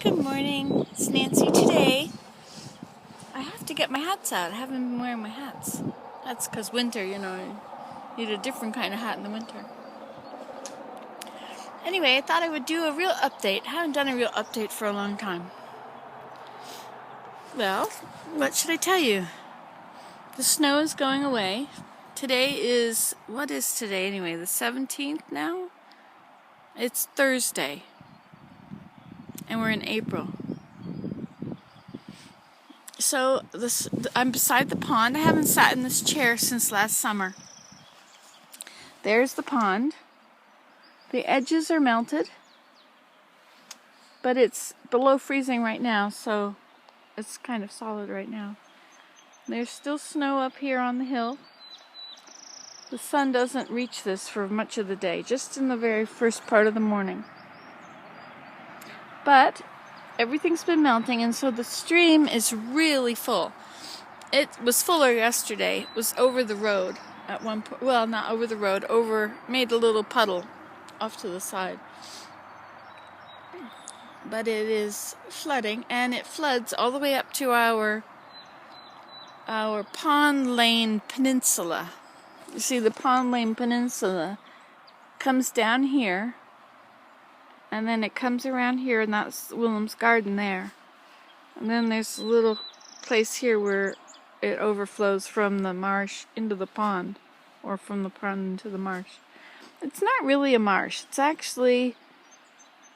Good morning, it's Nancy. Today, I have to get my hats out. I haven't been wearing my hats. That's because winter, you need a different kind of hat in the winter. Anyway, I thought I would do a real update. I haven't done a real update for a long time. Well, what should I tell you? The snow is going away. What is today anyway? The 17th now? It's Thursday. And we're in April. So I'm beside the pond. I haven't sat in this chair since last summer. There's the pond. The edges are melted, but it's below freezing right now, so it's kind of solid right now. There's still snow up here on the hill. The sun doesn't reach this for much of the day, just in the very first part of the morning. But everything's been melting, and so the stream is really full. It was fuller yesterday. It was over the road at one point. Well, not over the road, made a little puddle off to the side. But it is flooding, and it floods all the way up to our Pond Lane Peninsula. You see, the Pond Lane Peninsula comes down here, and then it comes around here, and that's Willem's Garden there. And then there's a little place here where it overflows from the marsh into the pond, or from the pond into the marsh. It's not really a marsh, it's actually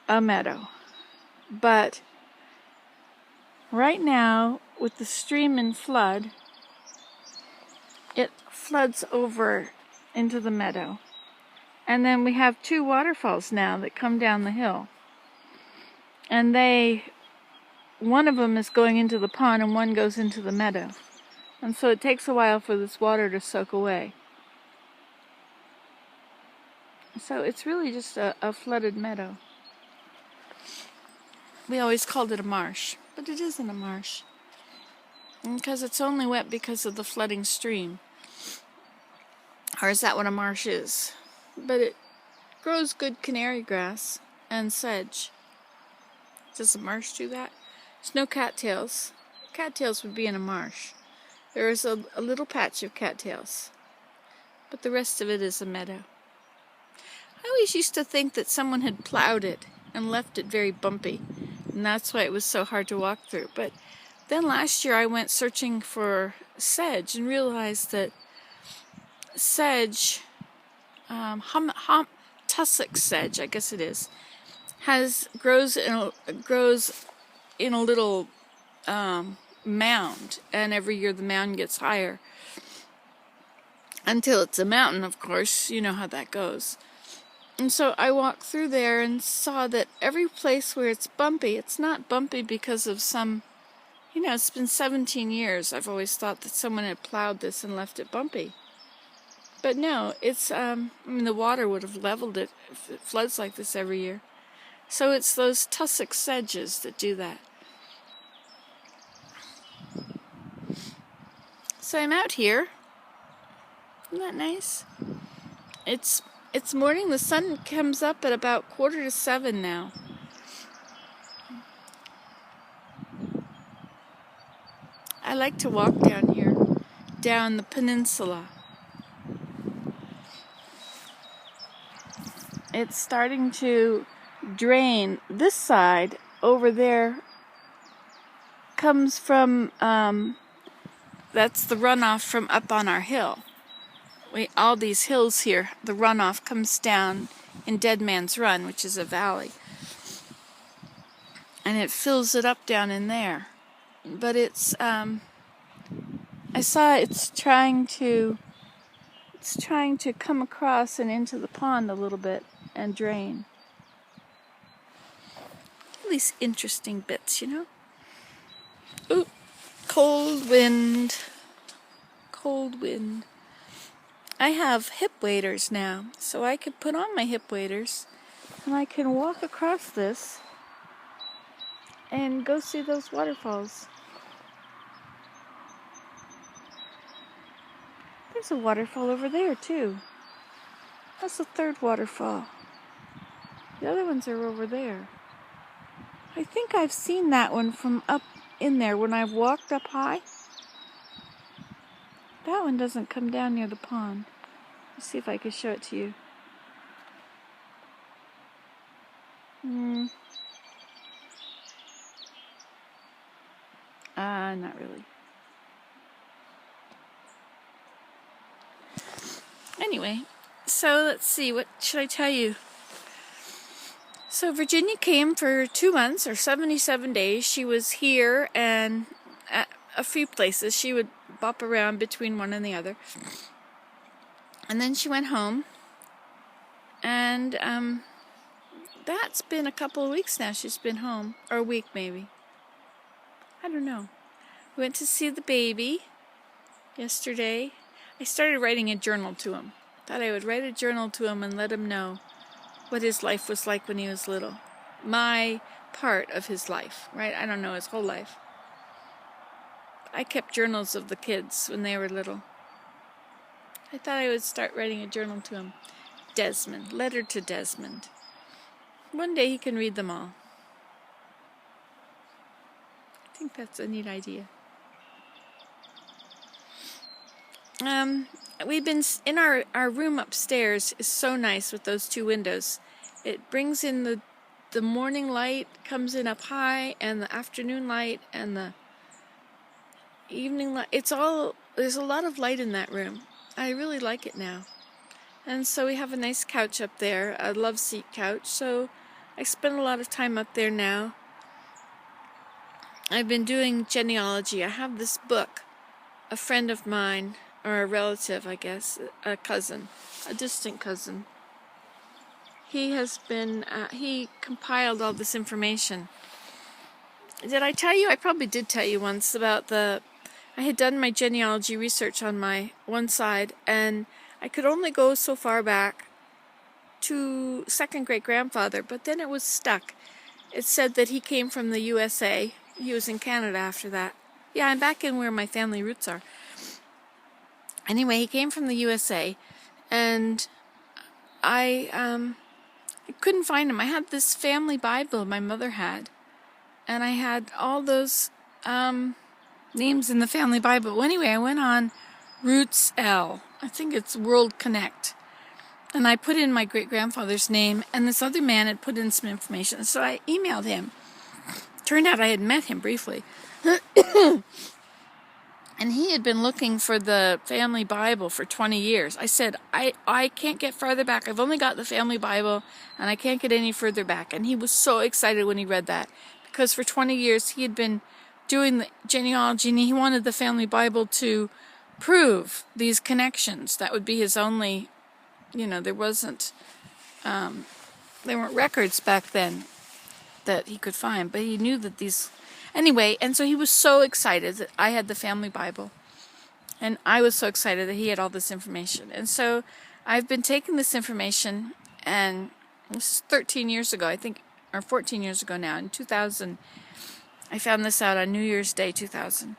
a meadow. But right now, with the stream in flood, it floods over into the meadow. And then we have two waterfalls now that come down the hill. And one of them is going into the pond and one goes into the meadow. And so it takes a while for this water to soak away. So it's really just a flooded meadow. We always called it a marsh, but it isn't a marsh. Because it's only wet because of the flooding stream. Or is that what a marsh is? But it grows good canary grass and sedge. Does a marsh do that? There's no cattails. Cattails would be in a marsh. There is a little patch of cattails. But the rest of it is a meadow. I always used to think that someone had plowed it and left it very bumpy. And that's why it was so hard to walk through. But then last year I went searching for sedge and realized that sedge, tussock sedge, I guess it is, grows in a little mound, and every year the mound gets higher until it's a mountain. Of course, you know how that goes. And so I walked through there and saw that every place where it's bumpy, it's not bumpy because of some, it's been 17 years. I've always thought that someone had plowed this and left it bumpy. But no, it's, the water would have leveled it if it floods like this every year. So it's those tussock sedges that do that. So I'm out here. Isn't that nice? It's morning. The sun comes up at about 6:45 now. I like to walk down here, down the peninsula. It's starting to drain. This side over there comes from, that's the runoff from up on our hill. All these hills here, the runoff comes down in Dead Man's Run, which is a valley. And it fills it up down in there. But I saw it's trying to come across and into the pond a little bit and drain. All these interesting bits, Ooh, cold wind. Cold wind. I have hip waders now, so I can put on my hip waders and I can walk across this and go see those waterfalls. There's a waterfall over there too. That's the third waterfall. The other ones are over there. I think I've seen that one from up in there when I've walked up high. That one doesn't come down near the pond. Let's see if I can show it to you. Not really. Anyway, so let's see, what should I tell you? So Virginia came for 2 months or 77 days. She was here and at a few places. She would bop around between one and the other. And then she went home. And that's been a couple of weeks now she's been home. Or a week maybe. I don't know. We went to see the baby yesterday. I started writing a journal to him. Thought I would write a journal to him and let him know what his life was like when he was little. My part of his life, right? I don't know his whole life. I kept journals of the kids when they were little. I thought I would start writing a journal to him. Desmond, letter to Desmond. One day he can read them all. I think that's a neat idea. We've been in our room upstairs is so nice with those 2 windows. It brings in the morning light, comes in up high, and the afternoon light and the evening light. There's a lot of light in that room. I really like it now. And so we have a nice couch up there, a love seat couch. So I spend a lot of time up there now. I've been doing genealogy. I have this book. A friend of mine, or a relative, I guess, a cousin, a distant cousin. He has been, he compiled all this information. Did I tell you? I probably did tell you once about I had done my genealogy research on my one side, and I could only go so far back to second great-grandfather, but then it was stuck. It said that he came from the USA. He was in Canada after that. Yeah, I'm back in where my family roots are. Anyway, he came from the USA, and I couldn't find him. I had this family Bible my mother had, and I had all those names in the family Bible. Well, anyway, I went on Roots L. I think it's World Connect. And I put in my great-grandfather's name, and this other man had put in some information. So I emailed him. Turned out I had met him briefly. And he had been looking for the family Bible for 20 years. I said, I can't get farther back. I've only got the family Bible, and I can't get any further back. And he was so excited when he read that, because for 20 years he had been doing the genealogy, and he wanted the family Bible to prove these connections. That would be his only, there weren't records back then that he could find, but he knew that these... Anyway, and so he was so excited that I had the family Bible. And I was so excited that he had all this information. And so I've been taking this information, and this is 13 years ago, I think, or 14 years ago now, in 2000. I found this out on New Year's Day, 2000.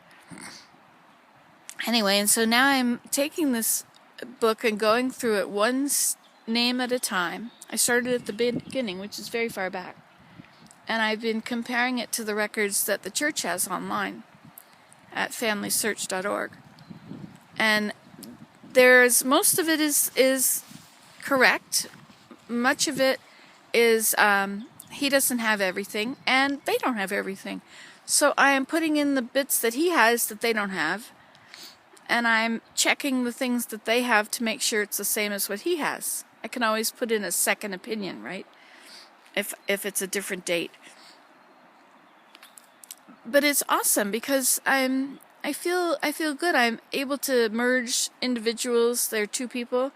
Anyway, and so now I'm taking this book and going through it one name at a time. I started at the beginning, which is very far back. And I've been comparing it to the records that the church has online at familysearch.org. And most of it is correct. Much of it is, he doesn't have everything, and they don't have everything. So I am putting in the bits that he has that they don't have, and I'm checking the things that they have to make sure it's the same as what he has. I can always put in a second opinion, right? If it's a different date. But it's awesome because I feel good. I'm able to merge individuals. There are 2 people,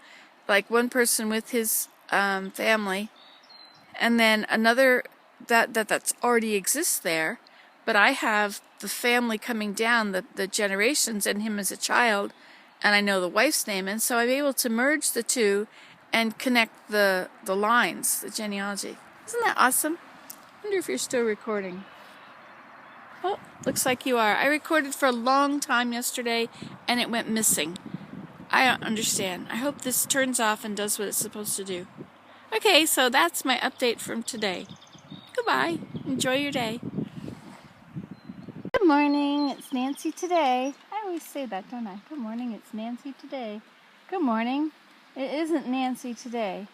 like one person with his family, and then another that's already exists there. But I have the family coming down, the generations, and him as a child, and I know the wife's name, and so I'm able to merge the 2 and connect the lines, the genealogy. Isn't that awesome? I wonder if you're still recording. Oh, looks like you are. I recorded for a long time yesterday, and it went missing. I don't understand. I hope this turns off and does what it's supposed to do. Okay, so that's my update from today. Goodbye. Enjoy your day. Good morning, it's Nancy today. I always say that, don't I? Good morning, it's Nancy today. Good morning. It isn't Nancy today.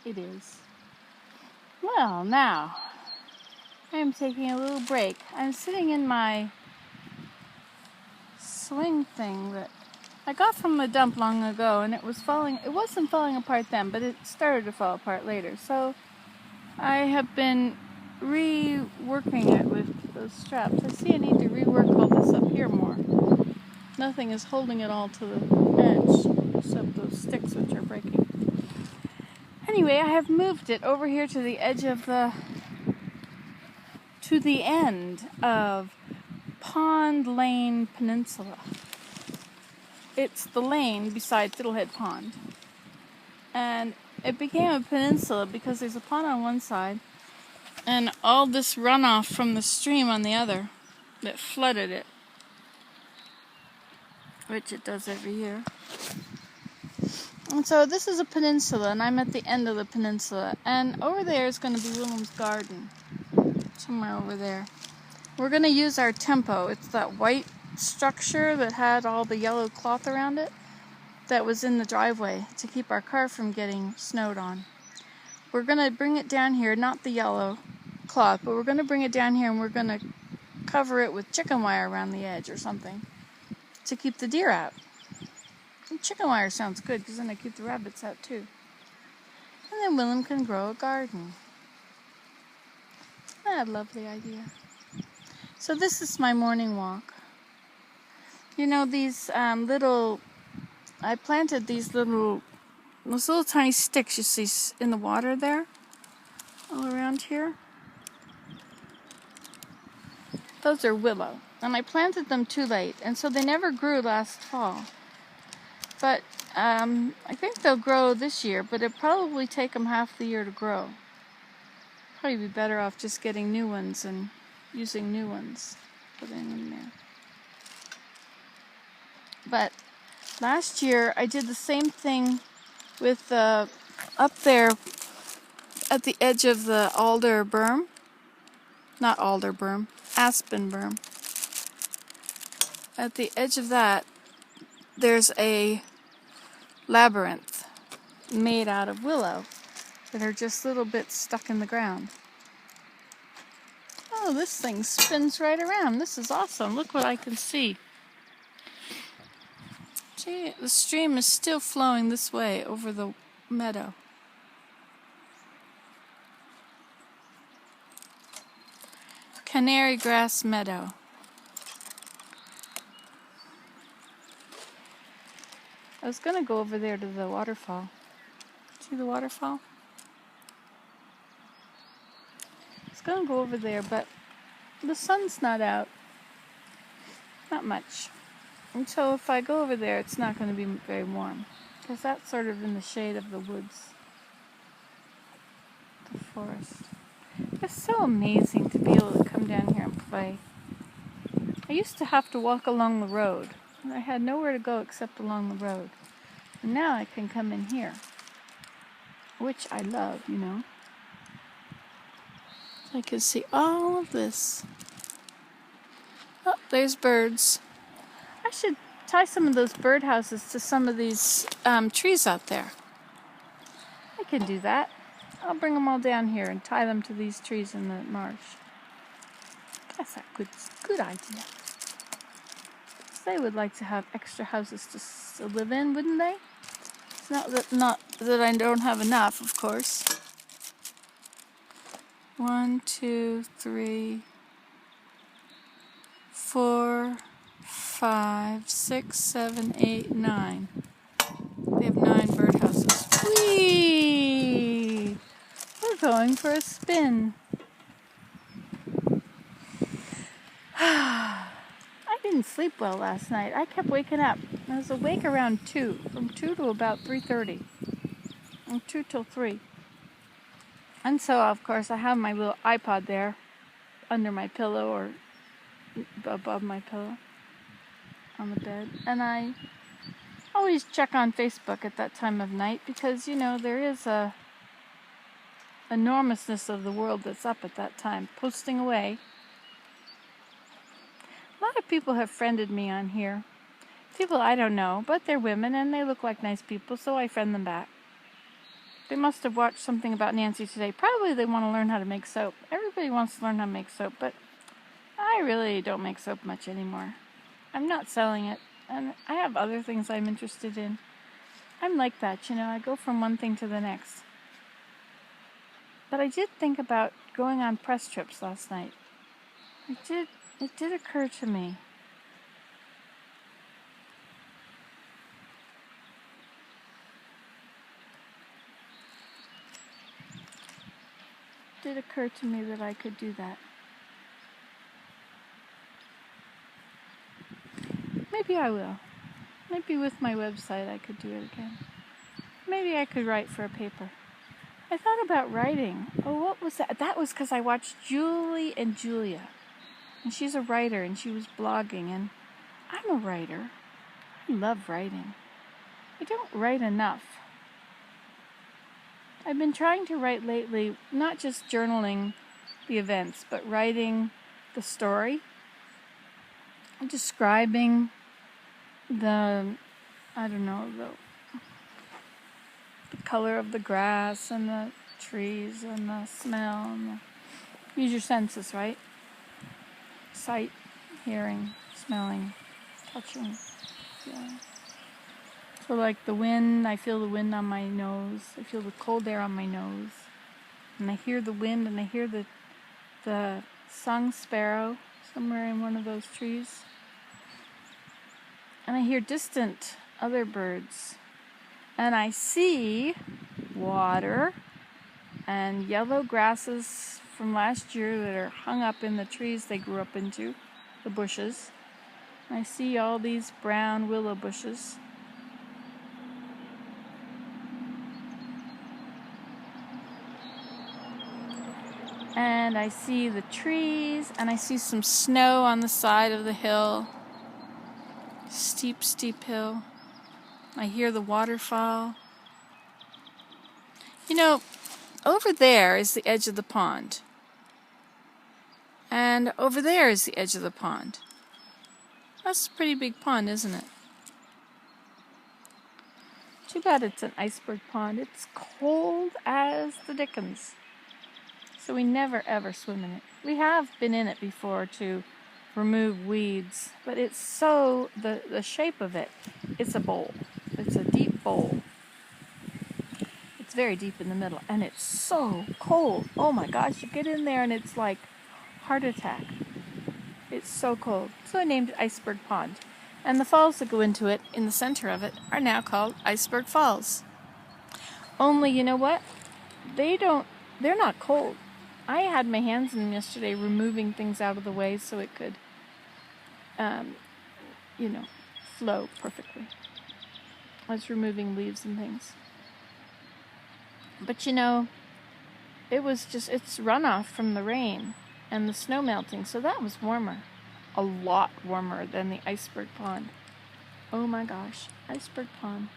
It is. Well, now, I am taking a little break. I'm sitting in my swing thing that I got from the dump long ago, and it wasn't falling apart then, but it started to fall apart later. So I have been reworking it with those straps. I see I need to rework all this up here more. Nothing is holding it all to the edge, except those sticks which are breaking. Anyway, I have moved it over here to the edge of to the end of Pond Lane Peninsula. It's the lane beside Fiddlehead Pond. And it became a peninsula because there's a pond on one side and all this runoff from the stream on the other that flooded it, which it does every year. And so this is a peninsula, and I'm at the end of the peninsula. And over there is going to be Willem's Garden, somewhere over there. We're going to use our Tempo. It's that white structure that had all the yellow cloth around it that was in the driveway to keep our car from getting snowed on. We're going to bring it down here, not the yellow cloth, but we're going to bring it down here and we're going to cover it with chicken wire around the edge or something to keep the deer out. And chicken wire sounds good because then I keep the rabbits out too. And then Willem can grow a garden. Ah, lovely idea. So this is my morning walk. You know, these I planted those little tiny sticks you see in the water there, all around here. Those are willow, and I planted them too late, and so they never grew last fall. But I think they'll grow this year, but it'll probably take them half the year to grow. Probably be better off just getting new ones and using new ones, putting them there. But last year I did the same thing with up there at the edge of the alder berm. Not alder berm, aspen berm. At the edge of that, there's a labyrinth made out of willow that are just little bits stuck in the ground. Oh, this thing spins right around. This is awesome. Look what I can see. Gee, the stream is still flowing this way over the meadow. Canary grass meadow. I was going to go over there to the waterfall. See the waterfall? I was going to go over there, but the sun's not out. Not much. And so if I go over there, it's not going to be very warm. Because that's sort of in the shade of the woods. The forest. It's so amazing to be able to come down here and play. I used to have to walk along the road. And I had nowhere to go except along the road. And now I can come in here. Which I love, you know. I can see all of this. Oh, there's birds. I should tie some of those birdhouses to some of these trees out there. I can do that. I'll bring them all down here and tie them to these trees in the marsh. That's a good idea. They would like to have extra houses to live in, wouldn't they? It's not that I don't have enough, of course. 1, 2, 3, 4, 5, 6, 7, 8, 9. They have 9 birdhouses. Whee! We're going for a spin. I didn't sleep well last night. I kept waking up. I was awake around 2, from 2 to about 3:30, from 2 till 3. And so, of course, I have my little iPod there under my pillow or above my pillow on the bed. And I always check on Facebook at that time of night because, you know, there is a enormousness of the world that's up at that time, posting away. A lot of people have friended me on here. People I don't know, but they're women and they look like nice people, so I friend them back. They must have watched something about Nancy today. Probably they want to learn how to make soap. Everybody wants to learn how to make soap, but I really don't make soap much anymore. I'm not selling it, and I have other things I'm interested in. I'm like that, I go from one thing to the next. But I did think about going on press trips last night. It did occur to me. It did occur to me that I could do that. Maybe I will. Maybe with my website I could do it again. Maybe I could write for a paper. I thought about writing. Oh, what was that? That was because I watched Julie and Julia. And she's a writer, and she was blogging, and I'm a writer. I love writing. I don't write enough. I've been trying to write lately, not just journaling the events, but writing the story, describing the color of the grass and the trees and the smell and use your senses, right? Sight, hearing, smelling, touching, feeling. So like the wind, I feel the wind on my nose. I feel the cold air on my nose. And I hear the wind and I hear the song sparrow somewhere in one of those trees. And I hear distant other birds. And I see water and yellow grasses from last year that are hung up in the trees they grew up into, the bushes. And I see all these brown willow bushes. And I see the trees, and I see some snow on the side of the hill. Steep, steep hill. I hear the waterfall. Over there is the edge of the pond. And over there is the edge of the pond. That's a pretty big pond, isn't it? Too bad it's an iceberg pond. It's cold as the dickens. So we never ever swim in it. We have been in it before to remove weeds, but it's so, the shape of it, it's a bowl. It's a deep bowl. It's very deep in the middle, and it's so cold. Oh my gosh, you get in there and it's like heart attack. It's so cold. So I named it Iceberg Pond. And the falls that go into it, in the center of it, are now called Iceberg Falls. Only, you know what? They're not cold. I had my hands in them yesterday removing things out of the way so it could, flow perfectly. I was removing leaves and things. But it's runoff from the rain and the snow melting, so that was warmer. A lot warmer than the Iceberg Pond. Oh my gosh, Iceberg Pond.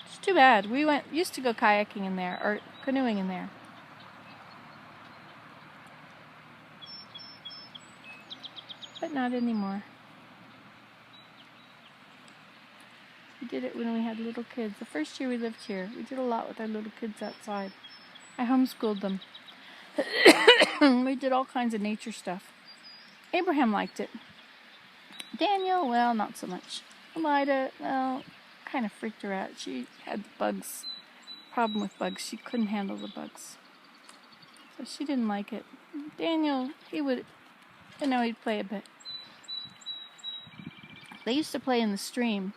It's too bad. We used to go kayaking in there, or canoeing in there. But not anymore. We did it when we had little kids. The first year we lived here, we did a lot with our little kids outside. I homeschooled them. We did all kinds of nature stuff. Abraham liked it. Daniel, well, not so much. Elida, well, kind of freaked her out. She had bugs. Problem with bugs. She couldn't handle the bugs. So she didn't like it. Daniel, he'd play a bit. They used to play in the stream.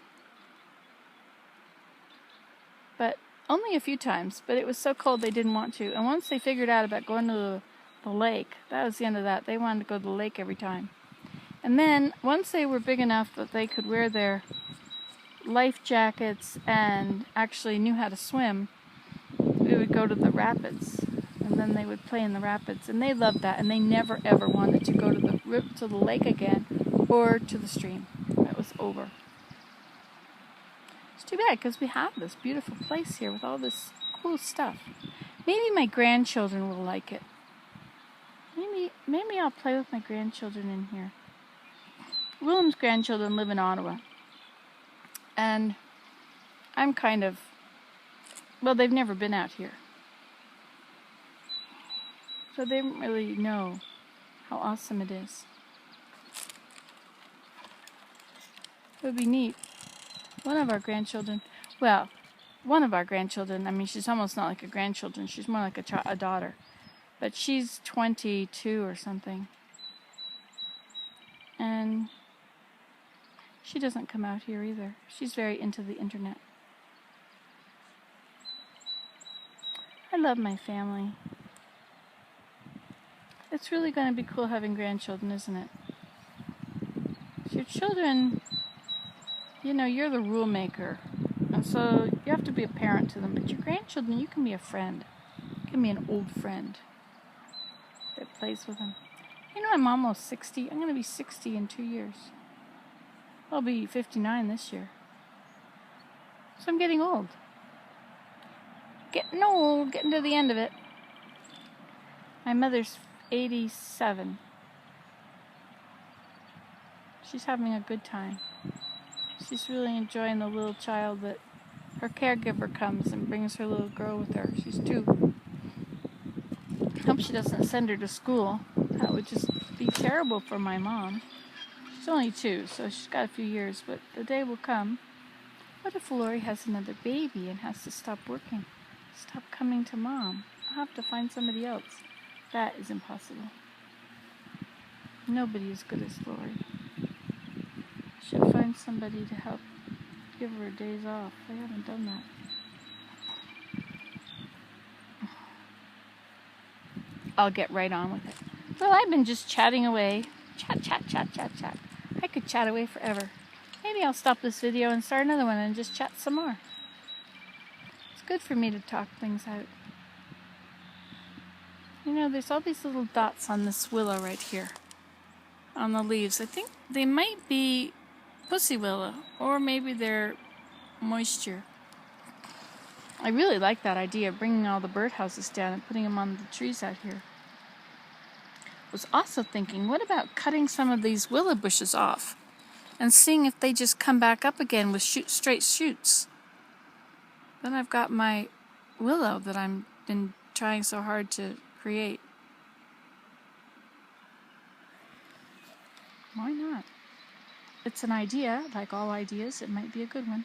But only a few times. But it was so cold they didn't want to. And once they figured out about going to the lake, that was the end of that. They wanted to go to the lake every time. And then, once they were big enough that they could wear their life jackets and actually knew how to swim, we would go to the rapids. And then they would play in the rapids. And they loved that. And they never, ever wanted to go to the lake again or to the stream. That was over. It's too bad, because we have this beautiful place here with all this cool stuff. Maybe my grandchildren will like it. Maybe I'll play with my grandchildren in here. Willem's grandchildren live in Ottawa. And I'm kind of, well, they've never been out here. So they don't really know how awesome it is. It would be neat. One of our grandchildren, I mean, she's almost not like a grandchildren. She's more like a daughter. But she's 22 or something. And she doesn't come out here either. She's very into the internet. I love my family. It's really going to be cool having grandchildren, isn't it? Your children, you know, you're the rule maker. And so you have to be a parent to them. But your grandchildren, you can be a friend. You can be an old friend that plays with them. You know, I'm almost 60. I'm going to be 60 in 2 years. I'll be 59 this year. So I'm getting old. Getting old, getting to the end of it. My mother's 87. She's having a good time. She's really enjoying the little child that her caregiver comes and brings her little girl with her. She's 2. I hope she doesn't send her to school. That would just be terrible for my mom. She's only 2, so she's got a few years, but the day will come. What if Lori has another baby and has to stop working? Stop coming to mom? I'll have to find somebody else. That is impossible. Nobody as good as Lori. Should find somebody to help give her days off. I haven't done that. I'll get right on with it. Well, I've been just chatting away. Chat. I could chat away forever. Maybe I'll stop this video and start another one and just chat some more. It's good for me to talk things out. You know, there's all these little dots on this willow right here. On the leaves. I think they might be pussy willow. Or maybe they're moisture. I really like that idea of bringing all the birdhouses down and putting them on the trees out here. I was also thinking, what about cutting some of these willow bushes off and seeing if they just come back up again with straight shoots? Then I've got my willow that I've been trying so hard to create. Why not? It's an idea, like all ideas, it might be a good one.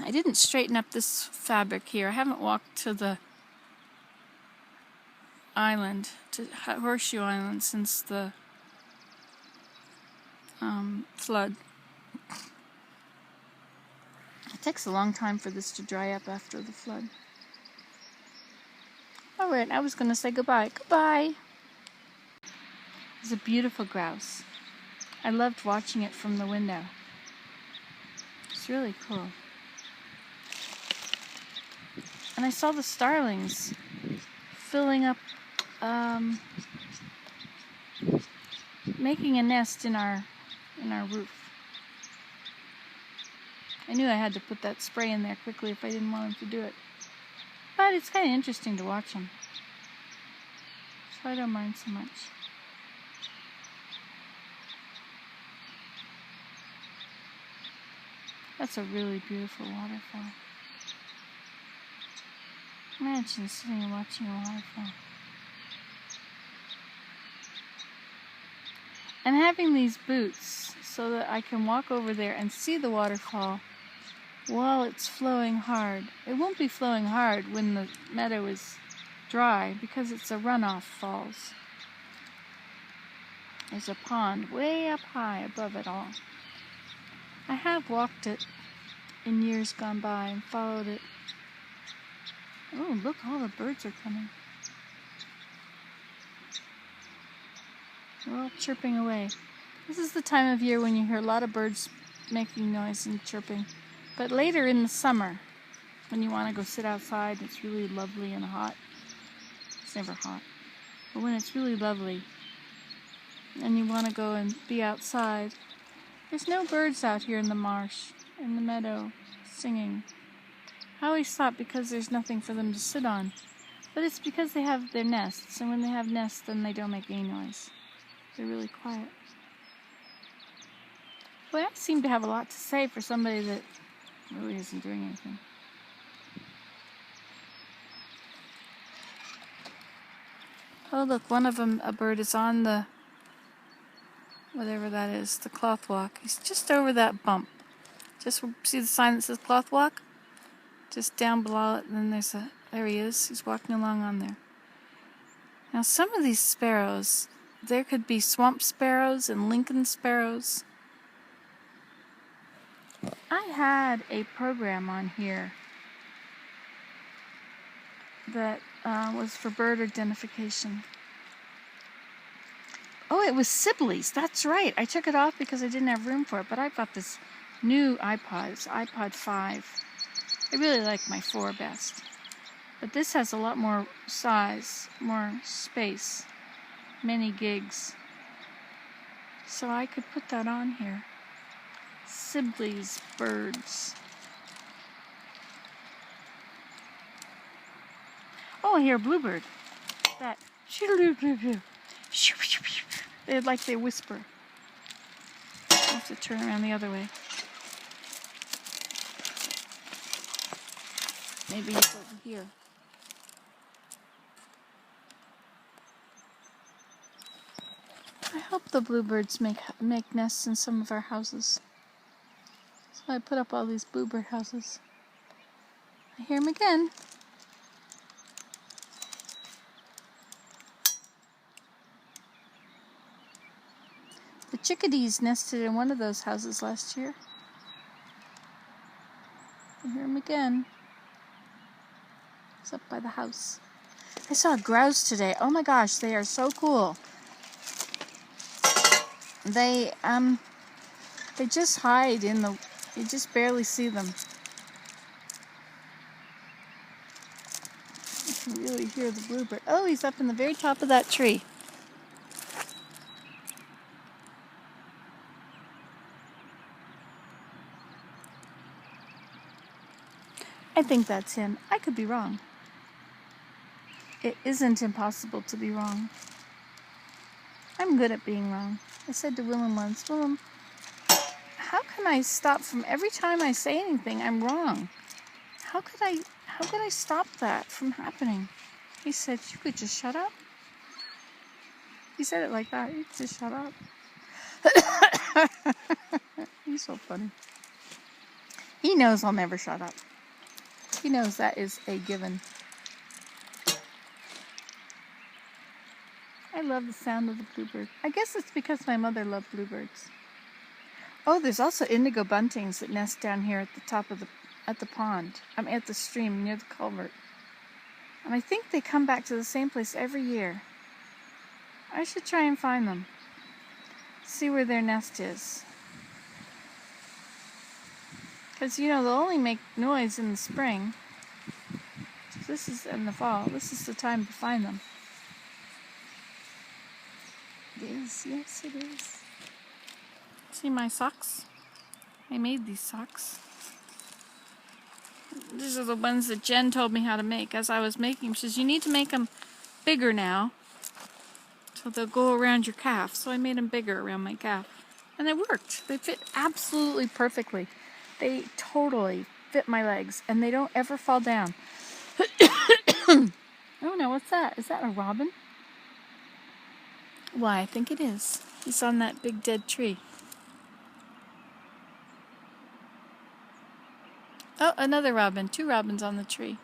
I didn't straighten up this fabric here. I haven't walked to the island, to Horseshoe Island, since the flood. It takes a long time for this to dry up after the flood. Alright, I was going to say goodbye. Goodbye! It's a beautiful grouse. I loved watching it from the window. It's really cool. And I saw the starlings filling up, making a nest in our roof. I knew I had to put that spray in there quickly if I didn't want them to do it. But it's kind of interesting to watch them. So I don't mind so much. That's a really beautiful waterfall. Imagine sitting and watching a waterfall. And having these boots so that I can walk over there and see the waterfall while it's flowing hard. It won't be flowing hard when the meadow is dry because it's a runoff falls. There's a pond way up high above it all. I have walked it in years gone by and followed it. Oh, look, all the birds are coming. They're all chirping away. This is the time of year when you hear a lot of birds making noise and chirping. But later in the summer, when you want to go sit outside, it's really lovely and hot. It's never hot. But when it's really lovely and you want to go and be outside, there's no birds out here in the marsh, in the meadow, singing. I always thought because there's nothing for them to sit on. But it's because they have their nests, and when they have nests, then they don't make any noise. They're really quiet. Well, I seem to have a lot to say for somebody that really isn't doing anything. Oh, look, one of them, a bird, is on the, whatever that is, the cloth walk. He's just over that bump. Just see the sign that says cloth walk? Just down below it, and then there he is. He's walking along on there. Now, some of these sparrows, there could be swamp sparrows and Lincoln sparrows. I had a program on here that was for bird identification. Oh, it was Sibley's. That's right. I took it off because I didn't have room for it, but I bought this new iPod. It's iPod 5. I really like my 4 best. But this has a lot more size, more space, many gigs. So I could put that on here. Sibley's birds. Oh, I hear a bluebird. That they whisper. I have to turn around the other way. Maybe it's over here. I hope the bluebirds make nests in some of our houses. So I put up all these bluebird houses. I hear them again. The chickadees nested in one of those houses last year. I hear them again. It's up by the house. I saw a grouse today. Oh my gosh, they are so cool. They just hide in the, you just barely see them. You can really hear the bluebird. Oh, he's up in the very top of that tree. I think that's him. I could be wrong. It isn't impossible to be wrong. I'm good at being wrong. I said to Willem once, Willem, how can I stop from every time I say anything I'm wrong? How could I stop that from happening? He said, you could just shut up. He said it like that. You could just shut up. He's so funny. He knows I'll never shut up. He knows that is a given. I love the sound of the bluebird. I guess it's because my mother loved bluebirds. Oh, there's also indigo buntings that nest down here at the top of at the pond. I'm at the stream near the culvert. And I think they come back to the same place every year. I should try and find them. See where their nest is. Because, you know, they'll only make noise in the spring. So this is in the fall. This is the time to find them. It is. Yes, it is. See my socks? I made these socks. These are the ones that Jen told me how to make. As I was making them, she says, you need to make them bigger now. So they'll go around your calf. So I made them bigger around my calf. And it worked. They fit absolutely perfectly. They totally fit my legs. And they don't ever fall down. Oh no, what's that? Is that a robin? Why, I think it is. He's on that big dead tree. Oh, another robin. 2 robins on the tree.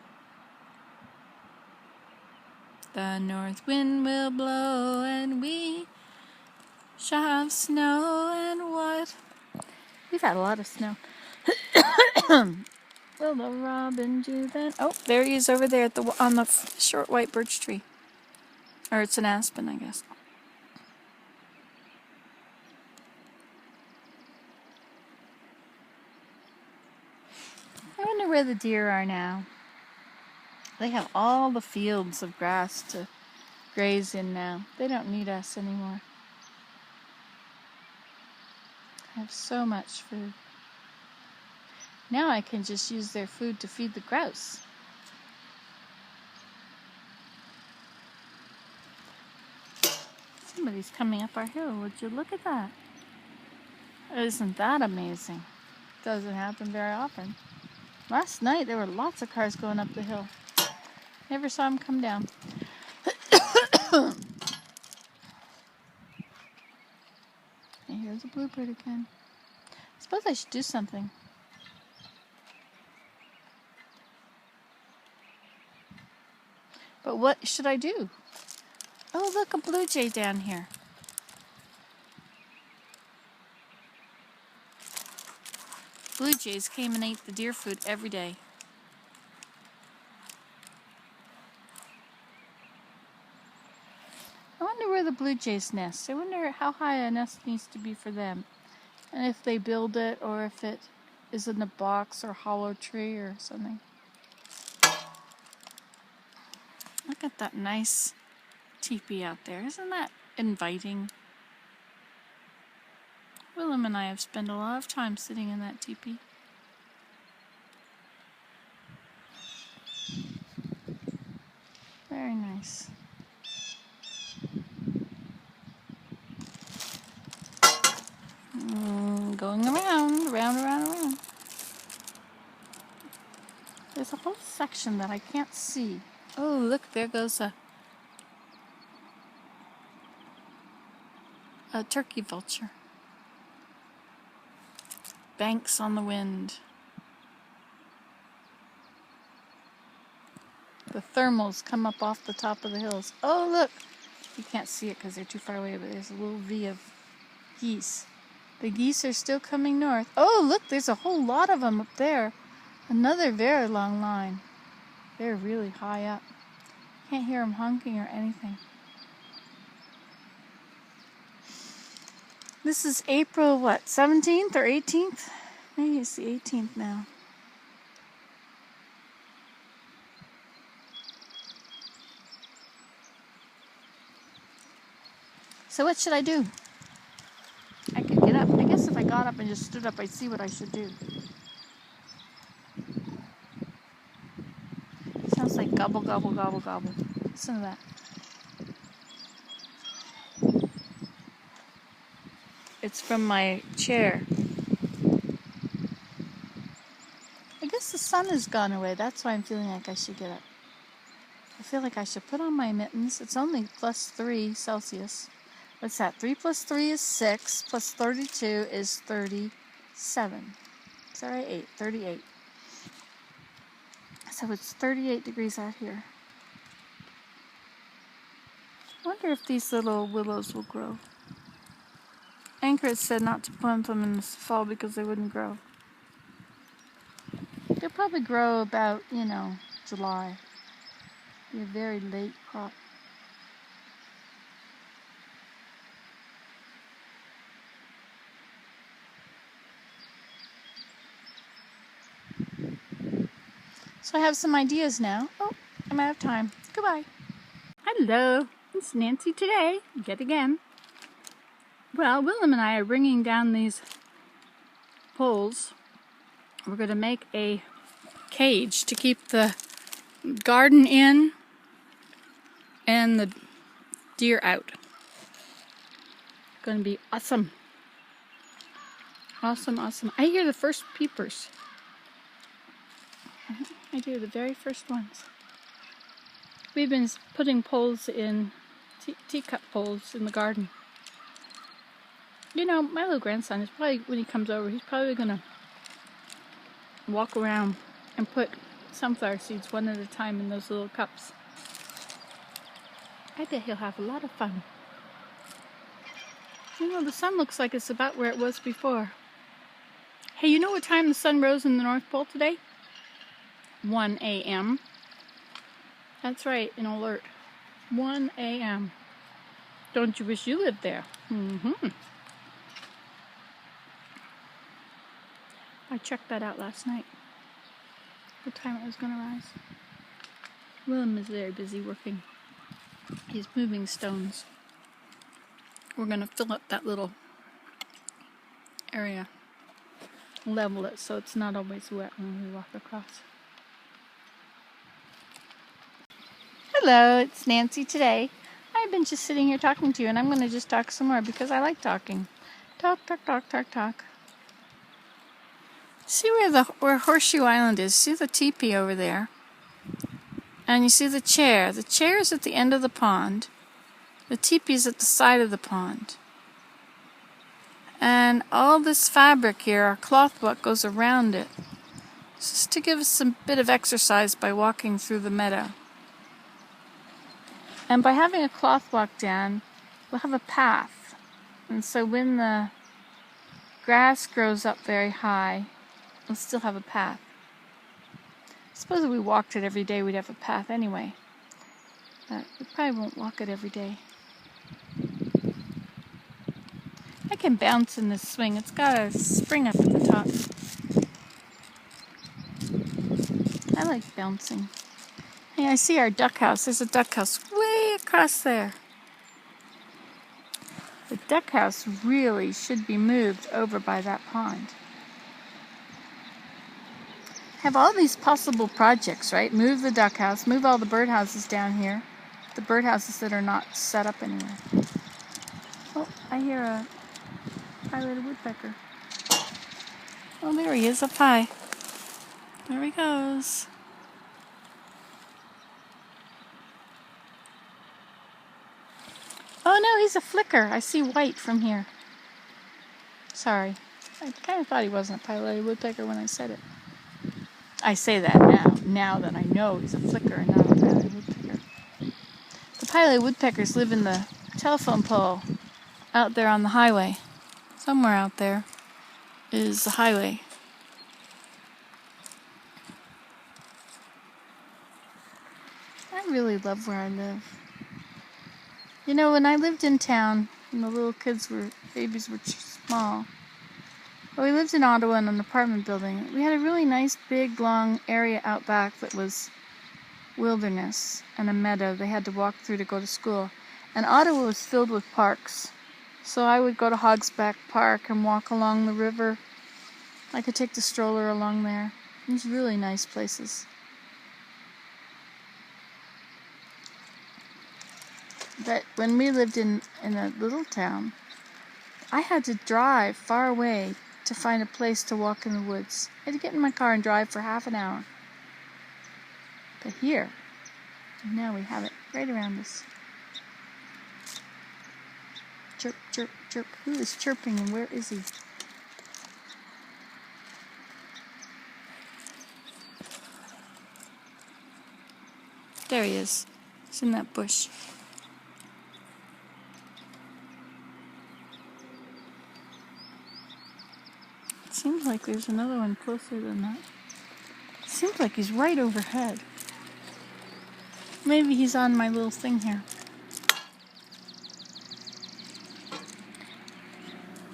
The north wind will blow and we shall have snow and what? We've had a lot of snow. Will the robin do that? Oh, there he is over there at on the short white birch tree. Or it's an aspen, I guess. I wonder where the deer are now. They have all the fields of grass to graze in now. They don't need us anymore. I have so much food. Now I can just use their food to feed the grouse. Somebody's coming up our hill. Would you look at that? Isn't that amazing? Doesn't happen very often. Last night there were lots of cars going up the hill. Never saw them come down. And here's a bluebird again. I suppose I should do something. But what should I do? Oh, look, a blue jay down here. Blue jays came and ate the deer food every day. I wonder where the blue jays nest. I wonder how high a nest needs to be for them. And if they build it or if it is in a box or hollow tree or something. Look at that nice teepee out there. Isn't that inviting? Willem and I have spent a lot of time sitting in that teepee. Very nice. Going around. There's a whole section that I can't see. Oh, look, there goes a turkey vulture. Banks on the wind. The thermals come up off the top of the hills. Oh, look! You can't see it because they're too far away, but there's a little V of geese. The geese are still coming north. Oh, look, there's a whole lot of them up there. Another very long line. They're really high up. Can't hear them honking or anything. This is April, 17th or 18th? Maybe it's the 18th now. So what should I do? I could get up. I guess if I got up and just stood up, I'd see what I should do. Sounds like gobble, gobble, gobble, gobble. Listen to that. It's from my chair. I guess the sun has gone away. That's why I'm feeling like I should get up. I feel like I should put on my mittens. It's only +3 Celsius. What's that? 3 plus 3 is 6, plus 32 is 37. Is that right? 8. 38. So it's 38 degrees out here. I wonder if these little willows will grow. Anchor said not to plant them in the fall because they wouldn't grow. They'll probably grow about, July. Be a very late crop. So I have some ideas now. Oh, I'm out of time. Goodbye. Hello, it's Nancy today, yet again. Well, Willem and I are bringing down these poles. We're going to make a cage to keep the garden in and the deer out. Going to be awesome. Awesome, awesome. I hear the first peepers. I do, the very first ones. We've been putting poles in, teacup poles in the garden. My little grandson is probably, when he comes over, he's probably going to walk around and put sunflower seeds one at a time in those little cups. I bet he'll have a lot of fun. The sun looks like it's about where it was before. Hey, you know what time the sun rose in the North Pole today? 1 a.m. That's right, an alert. 1 a.m. Don't you wish you lived there? I checked that out last night. What time it was going to rise. Willem is very busy working. He's moving stones. We're going to fill up that little area. level it so it's not always wet when we walk across. Hello, it's Nancy today. I've been just sitting here talking to you, and I'm going to just talk some more because I like talking. Talk, talk, talk, talk, talk. See where Horseshoe Island is? See the teepee over there? And you see the chair. The chair is at the end of the pond. The teepee's at the side of the pond. And all this fabric here, our cloth walk, goes around it. Just to give us a bit of exercise by walking through the meadow. And by having a cloth walk down, we'll have a path. And so when the grass grows up very high, we'll still have a path. Suppose if we walked it every day, we'd have a path anyway. But we probably won't walk it every day. I can bounce in this swing. It's got a spring up at the top. I like bouncing. Hey, I see our duck house. There's a duck house way across there. The duck house really should be moved over by that pond. Have all these possible projects, right? Move the duck house, move all the birdhouses down here. The birdhouses that are not set up anywhere. Oh, I hear a pileated woodpecker. Oh, there he is, up high. There he goes. Oh no, he's a flicker. I see white from here. Sorry. I kind of thought he wasn't a pileated woodpecker when I said it. I say that now that I know he's a flicker and not a pileated woodpecker. The pileated woodpeckers live in the telephone pole out there on the highway. Somewhere out there is the highway. I really love where I live. You know, when I lived in town, and the little babies were small, well, we lived in Ottawa in an apartment building. We had a really nice, big, long area out back that was wilderness and a meadow they had to walk through to go to school. And Ottawa was filled with parks. So I would go to Hogsback Park and walk along the river. I could take the stroller along there. It was really nice places. But when we lived in a little town, I had to drive far away to find a place to walk in the woods. I had to get in my car and drive for half an hour. But here, now we have it right around us. Chirp, chirp, chirp. Who is chirping and where is he? There he is. He's in that bush. It seems like there's another one closer than that. It seems like he's right overhead. Maybe he's on my little thing here.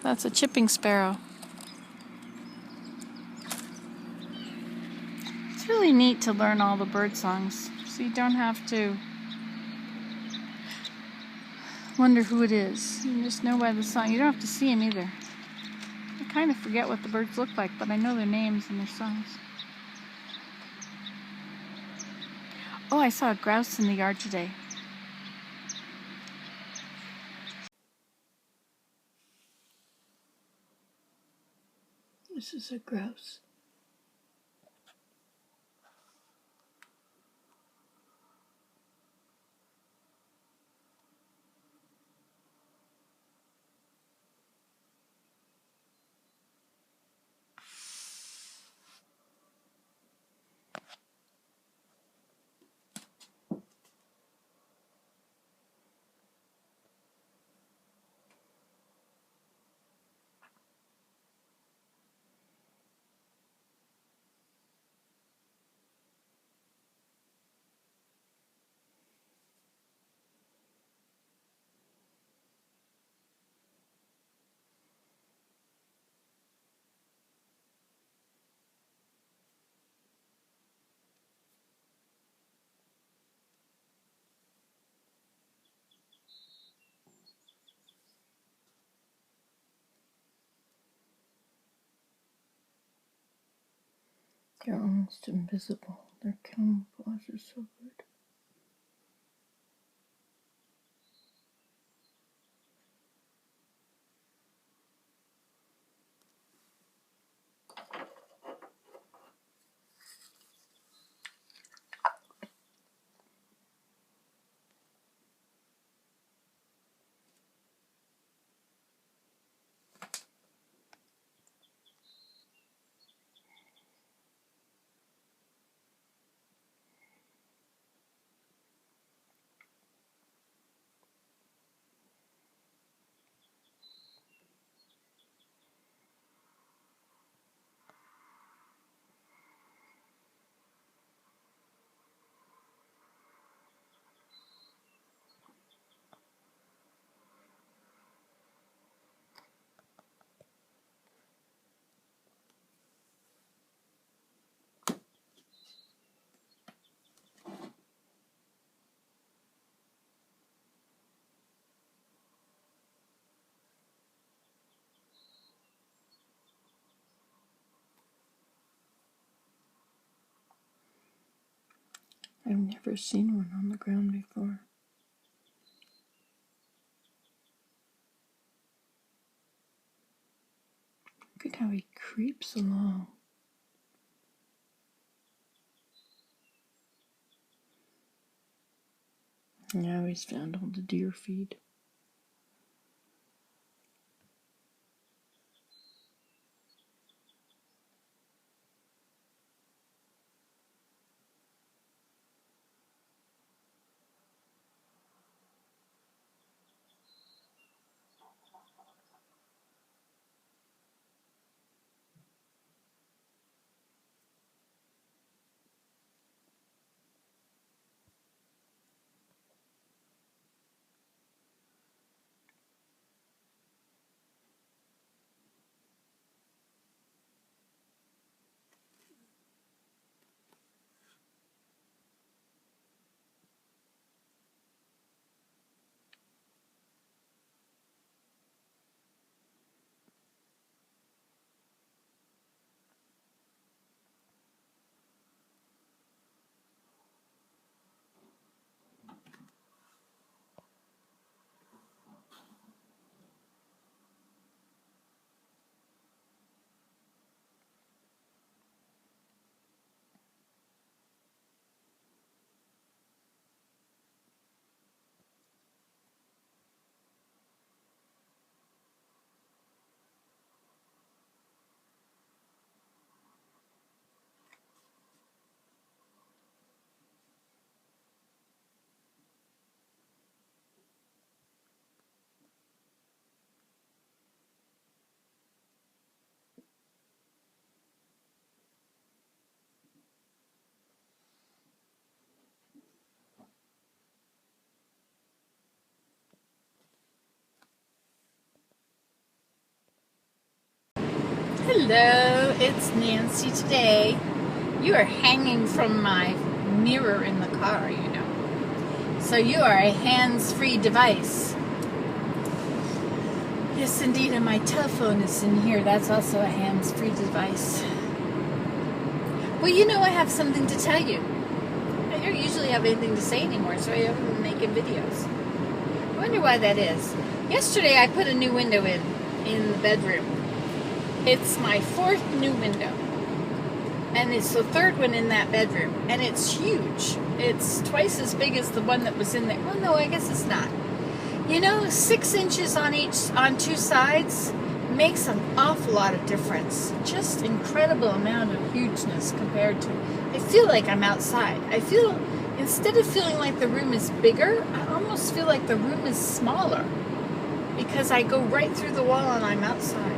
That's a chipping sparrow. It's really neat to learn all the bird songs, so you don't have to wonder who it is. You just know by the song. You don't have to see them either. I kind of forget what the birds look like, but I know their names and their songs. Oh, I saw a grouse in the yard today. This is a grouse. They're almost invisible. Their camouflage is so good. I've never seen one on the ground before. Look at how he creeps along. Now he's found all the deer feed. Hello, it's Nancy today. You are hanging from my mirror in the car, you know. So you are a hands-free device. Yes, indeed, and my telephone is in here. That's also a hands-free device. Well, you know, I have something to tell you. I don't usually have anything to say anymore, so I haven't been making videos. I wonder why that is. Yesterday, I put a new window in the bedroom. It's my fourth new window, and it's the third one in that bedroom, and it's huge. It's twice as big as the one that was in there. Well, no, I guess it's not. You know, 6 inches on two sides makes an awful lot of difference. Just incredible amount of hugeness compared to. I feel like I'm outside. I feel, instead of feeling like the room is bigger, I almost feel like the room is smaller because I go right through the wall and I'm outside.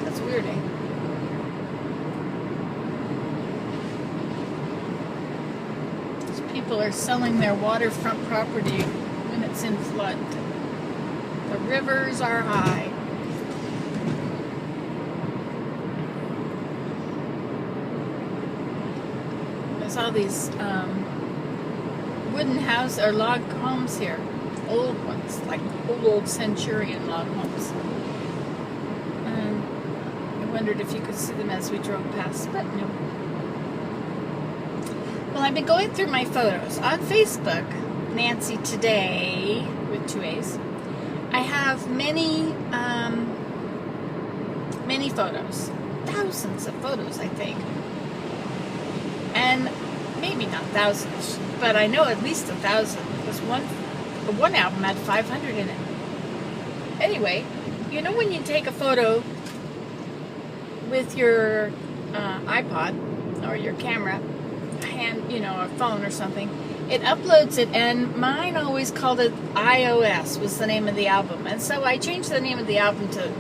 That's weird, eh? These people are selling their waterfront property when it's in flood. The rivers are high. There's all these wooden houses or log homes here. Old ones, like old Centurion log homes. I wondered if you could see them as we drove past, but no. Well, I've been going through my photos on Facebook, Nancy Today with 2 A's. I have many photos, thousands of photos, I think, and maybe not thousands, but I know at least 1,000 because one album had 500 in it. Anyway, you know when you take a photo with your iPod or your camera, a phone or something, it uploads it, and mine always called it iOS was the name of the album, and so I changed the name of the album to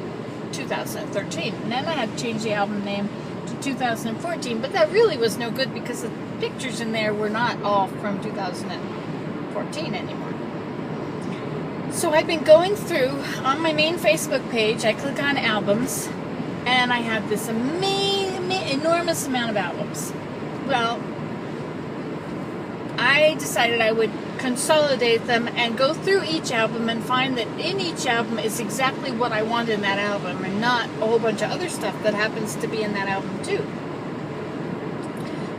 2013, and then I had to change the album name to 2014, but that really was no good because the pictures in there were not all from 2014 anymore. So I've been going through on my main Facebook page. I click on albums, and I have this enormous amount of albums. Well, I decided I would consolidate them and go through each album and find that in each album is exactly what I want in that album and not a whole bunch of other stuff that happens to be in that album too.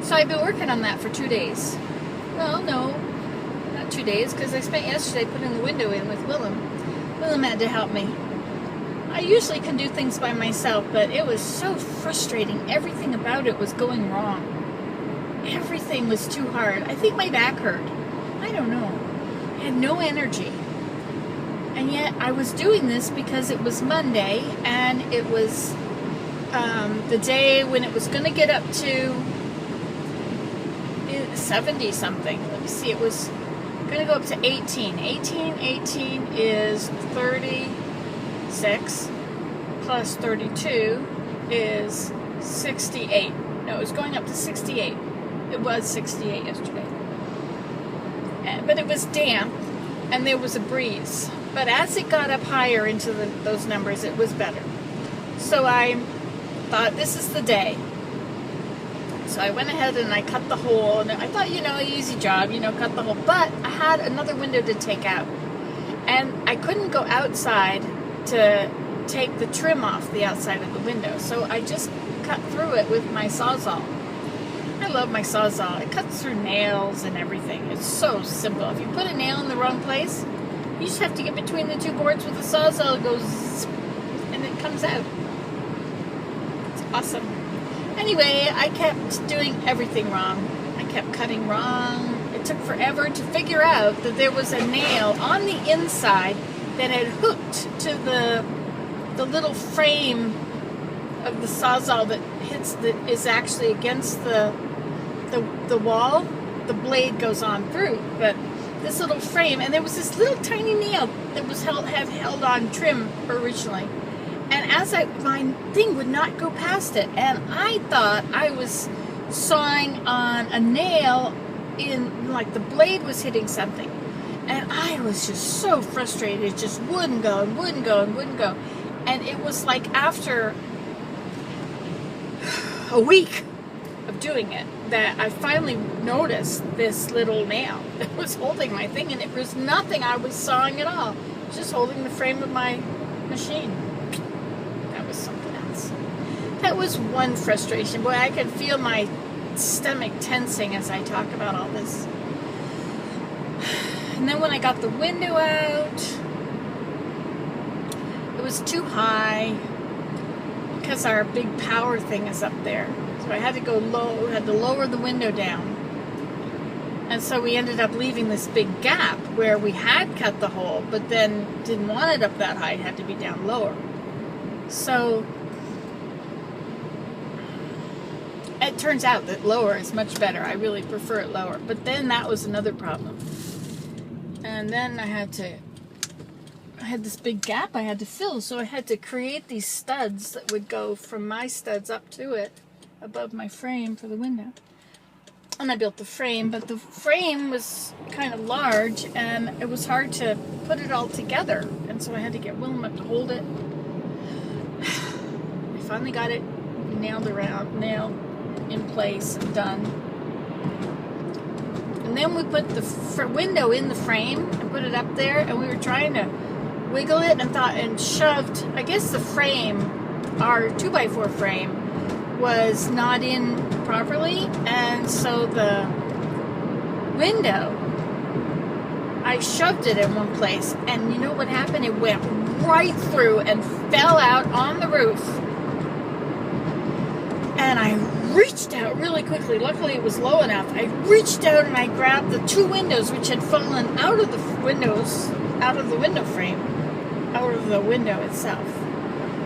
So I've been working on that for 2 days. Well, no, not 2 days, because I spent yesterday putting the window in with Willem. Willem had to help me. I usually can do things by myself, but it was so frustrating. Everything about it was going wrong. Everything was too hard. I think my back hurt. I don't know. I had no energy. And yet I was doing this because it was Monday, and it was the day when it was going to get up to 70 something. Let me see. It was going to go up to 18. 18 is 36 plus 32 is 68. No, it was going up to 68. It was 68 yesterday. But it was damp, and there was a breeze. But as it got up higher into those numbers, it was better. So I thought, this is the day. So I went ahead and I cut the hole. And I thought, easy job, cut the hole. But I had another window to take out. And I couldn't go outside to take the trim off the outside of the window. So I just cut through it with my Sawzall. I love my Sawzall. It cuts through nails and everything. It's so simple. If you put a nail in the wrong place, you just have to get between the two boards with the Sawzall. It goes zzz, and it comes out. It's awesome. Anyway, I kept doing everything wrong. I kept cutting wrong. It took forever to figure out that there was a nail on the inside that had hooked to the little frame of the Sawzall that is actually against the wall. The blade goes on through, but this little frame, and there was this little tiny nail that was held on trim originally, and my thing would not go past it, and I thought I was sawing on a nail in, like the blade was hitting something, and I was just so frustrated. It just wouldn't go and wouldn't go and wouldn't go, and it was like after a week of doing it that I finally noticed this little nail that was holding my thing, and it was nothing I was sawing at all. It was just holding the frame of my machine. That was something else. That was one frustration. Boy, I could feel my stomach tensing as I talk about all this. And then when I got the window out, it was too high because our big power thing is up there. So I had to go low, had to lower the window down. And so we ended up leaving this big gap where we had cut the hole, but then didn't want it up that high. It had to be down lower. So it turns out that lower is much better. I really prefer it lower. But then that was another problem. And then I had this big gap I had to fill, so I had to create these studs that would go from my studs up to it, above my frame for the window. And I built the frame, but the frame was kind of large, and it was hard to put it all together, and so I had to get Willem up to hold it. I finally got it nailed in place and done. And then we put the window in the frame and put it up there, and we were trying to wiggle it and shoved, I guess the frame, our 2x4 frame, was not in properly, and so the window, I shoved it in one place, and you know what happened? It went right through and fell out on the roof. And I reached out really quickly. Luckily, it was low enough. I reached out and I grabbed the two windows which had fallen out of the windows, out of the window frame, out of the window itself.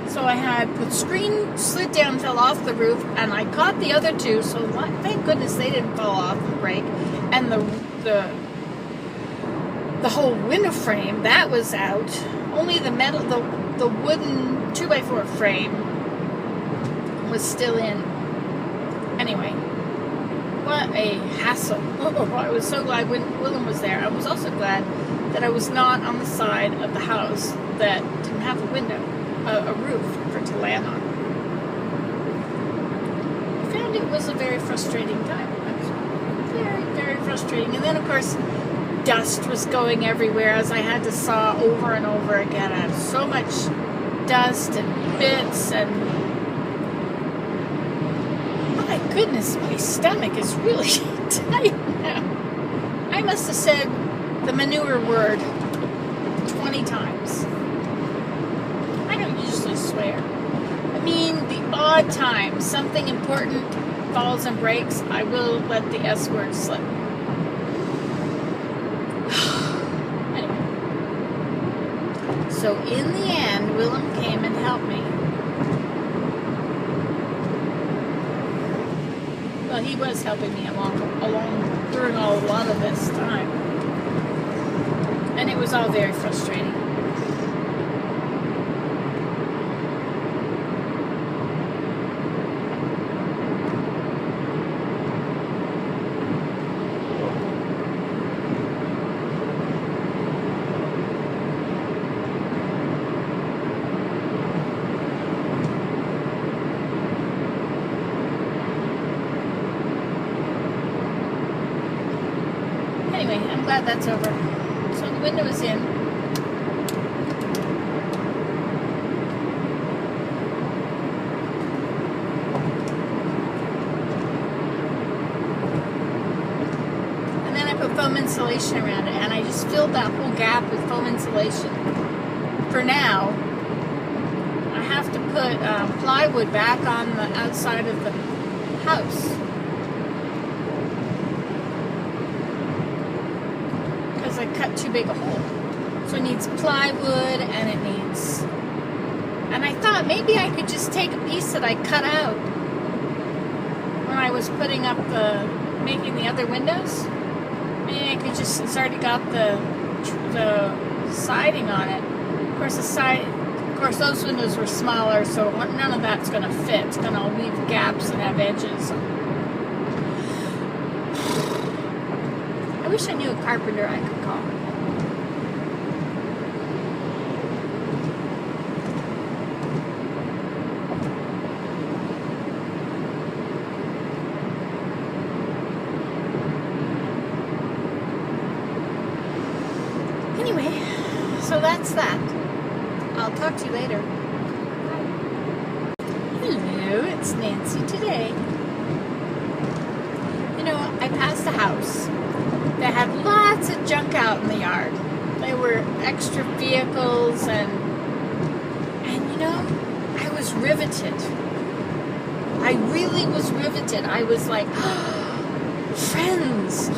So I had the screen slid down, fell off the roof, and I caught the other two. So thank goodness they didn't fall off and break. And the whole window frame, that was out. Only the metal, the wooden 2x4 frame was still in. Anyway, what a hassle. I was so glad when Willem was there. I was also glad that I was not on the side of the house that didn't have a window, a roof to land on. I found it was a very frustrating time. Very, very frustrating. And then, of course, dust was going everywhere as I had to saw over and over again. I had so much dust and bits, and my goodness, my stomach is really tight now. I must have said the manure word 20 times. I don't usually swear. I mean, the odd time something important falls and breaks, I will let the S word slip. Anyway. So in the end, Willem came and helped me. Well, he was helping me along during a lot of this time. And it was all very frustrating. Anyway, I'm glad that's over. So the window is in. And then I put foam insulation around it, and I just filled that whole gap with foam insulation. For now, I have to put plywood back on the outside of the house. I cut too big a hole. So it needs plywood, and it needs... And I thought maybe I could just take a piece that I cut out when I was putting up making the other windows. Maybe I could just, it's already got the siding on it. Of course those windows were smaller, so none of that's going to fit. It's going to leave gaps and have edges. I wish I knew a carpenter I could call. Anyway, so that's that. I'll talk to you later. Bye. Hello, it's Nancy today. You know, I passed a house that had lots of junk out in the yard. There were extra vehicles, and you know, I was riveted. I really was riveted. I was like, oh, friends.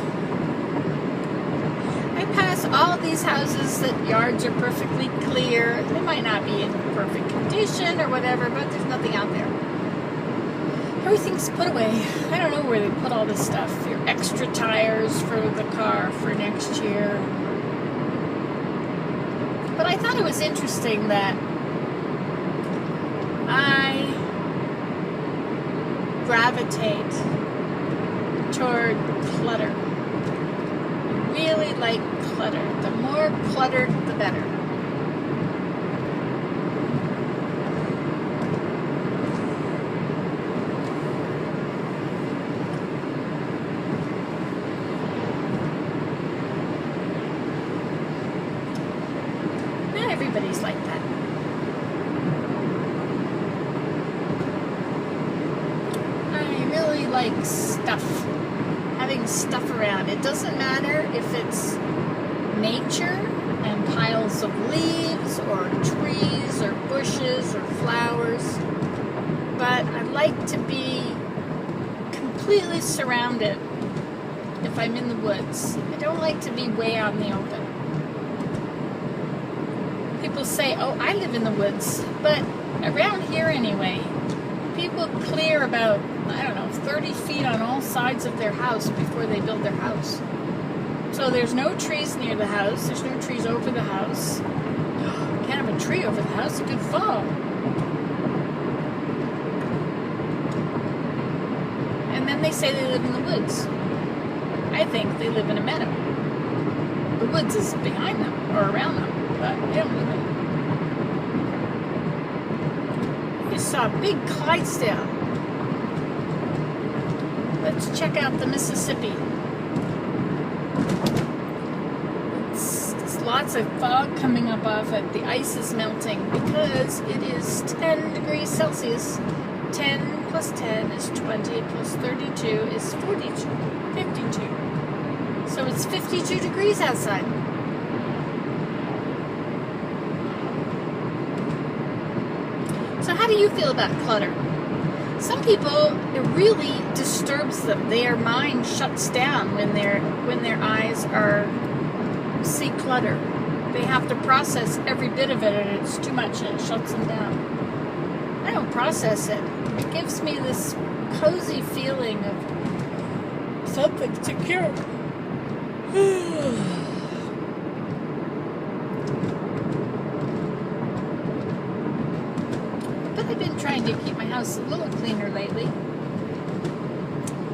I pass all these houses that yards are perfectly clear. They might not be in perfect condition or whatever, but there's nothing out there. Everything's put away. I don't know where they put all this stuff. Your extra tires for the car for next year. But I thought it was interesting that I gravitate toward clutter. I really like clutter. The more cluttered, the better. Everybody's like that. I really like stuff. Having moving stuff around. It doesn't matter if it's nature and piles of leaves or trees or bushes or flowers, but I like to be completely surrounded if I'm in the woods. I don't like to be way out in the open. People say, oh, I live in the woods, but around here anyway, people clear about, I don't know, 30 feet on all sides of their house before they build their house. So there's no trees near the house, there's no trees over the house. Can't have a tree over the house, it could fall. And then they say they live in the woods. I think they live in a meadow. The woods is behind them, or around them, but they don't live in it. You saw a big Clydesdale. Let's check out the Mississippi. It's lots of fog coming up off it. The ice is melting because it is 10 degrees Celsius. 10 plus 10 is 20, plus 32 is 42, 52. So it's 52 degrees outside. So how do you feel about clutter? Some people, it really disturbs them. Their mind shuts down when their eyes see clutter. They have to process every bit of it, and it's too much, and it shuts them down. I don't process it. It gives me this cozy feeling of something secure. But I've been trying to keep my house a little cleaner lately.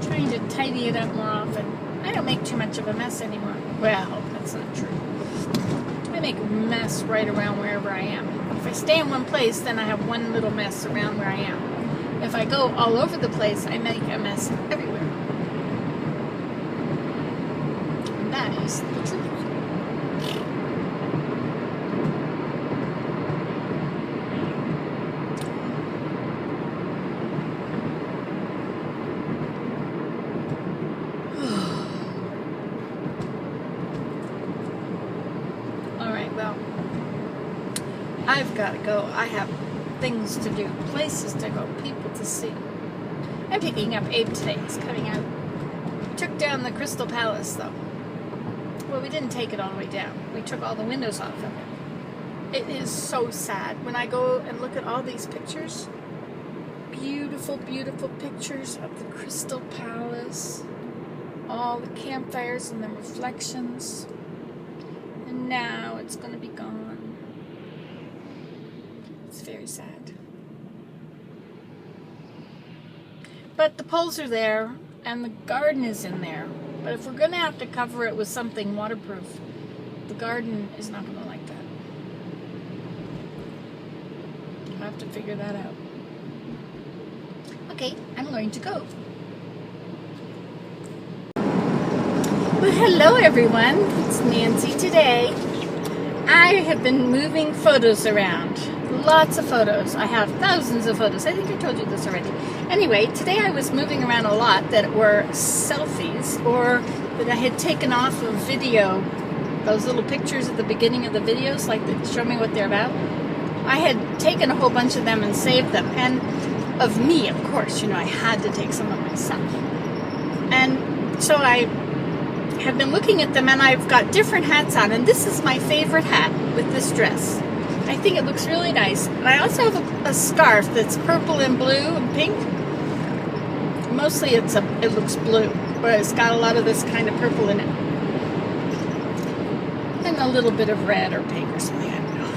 Trying to tidy it up more often. I don't make too much of a mess anymore. Well, that's not true. I make a mess right around wherever I am. If I stay in one place, then I have one little mess around where I am. If I go all over the place, I make a mess everywhere. And that is the truth. Alright, well, I've got to go. I have things to do, places to go, people to see. I'm picking up Abe today. He's coming out. We took down the Crystal Palace, though. Well, we didn't take it all the way down. We took all the windows off of it. It is so sad. When I go and look at all these pictures, beautiful, beautiful pictures of the Crystal Palace, all the campfires and the reflections, and now it's going to be gone. It's very sad. But the poles are there, and the garden is in there. But if we're going to have to cover it with something waterproof, the garden is not going to like that. I'll have to figure that out. Okay, I'm going to go. Well, hello everyone. It's Nancy today. I have been moving photos around. Lots of photos. I have thousands of photos. I think I told you this already. Anyway, today I was moving around a lot that were selfies or that I had taken off of video. Those little pictures at the beginning of the videos, like that show me what they're about. I had taken a whole bunch of them and saved them. And of me, of course. You know, I had to take some of myself. And so I have been looking at them, and I've got different hats on. And this is my favorite hat with this dress. I think it looks really nice. And I also have a scarf that's purple and blue and pink. Mostly it looks blue, but it's got a lot of this kind of purple in it. And a little bit of red or pink or something, I don't know.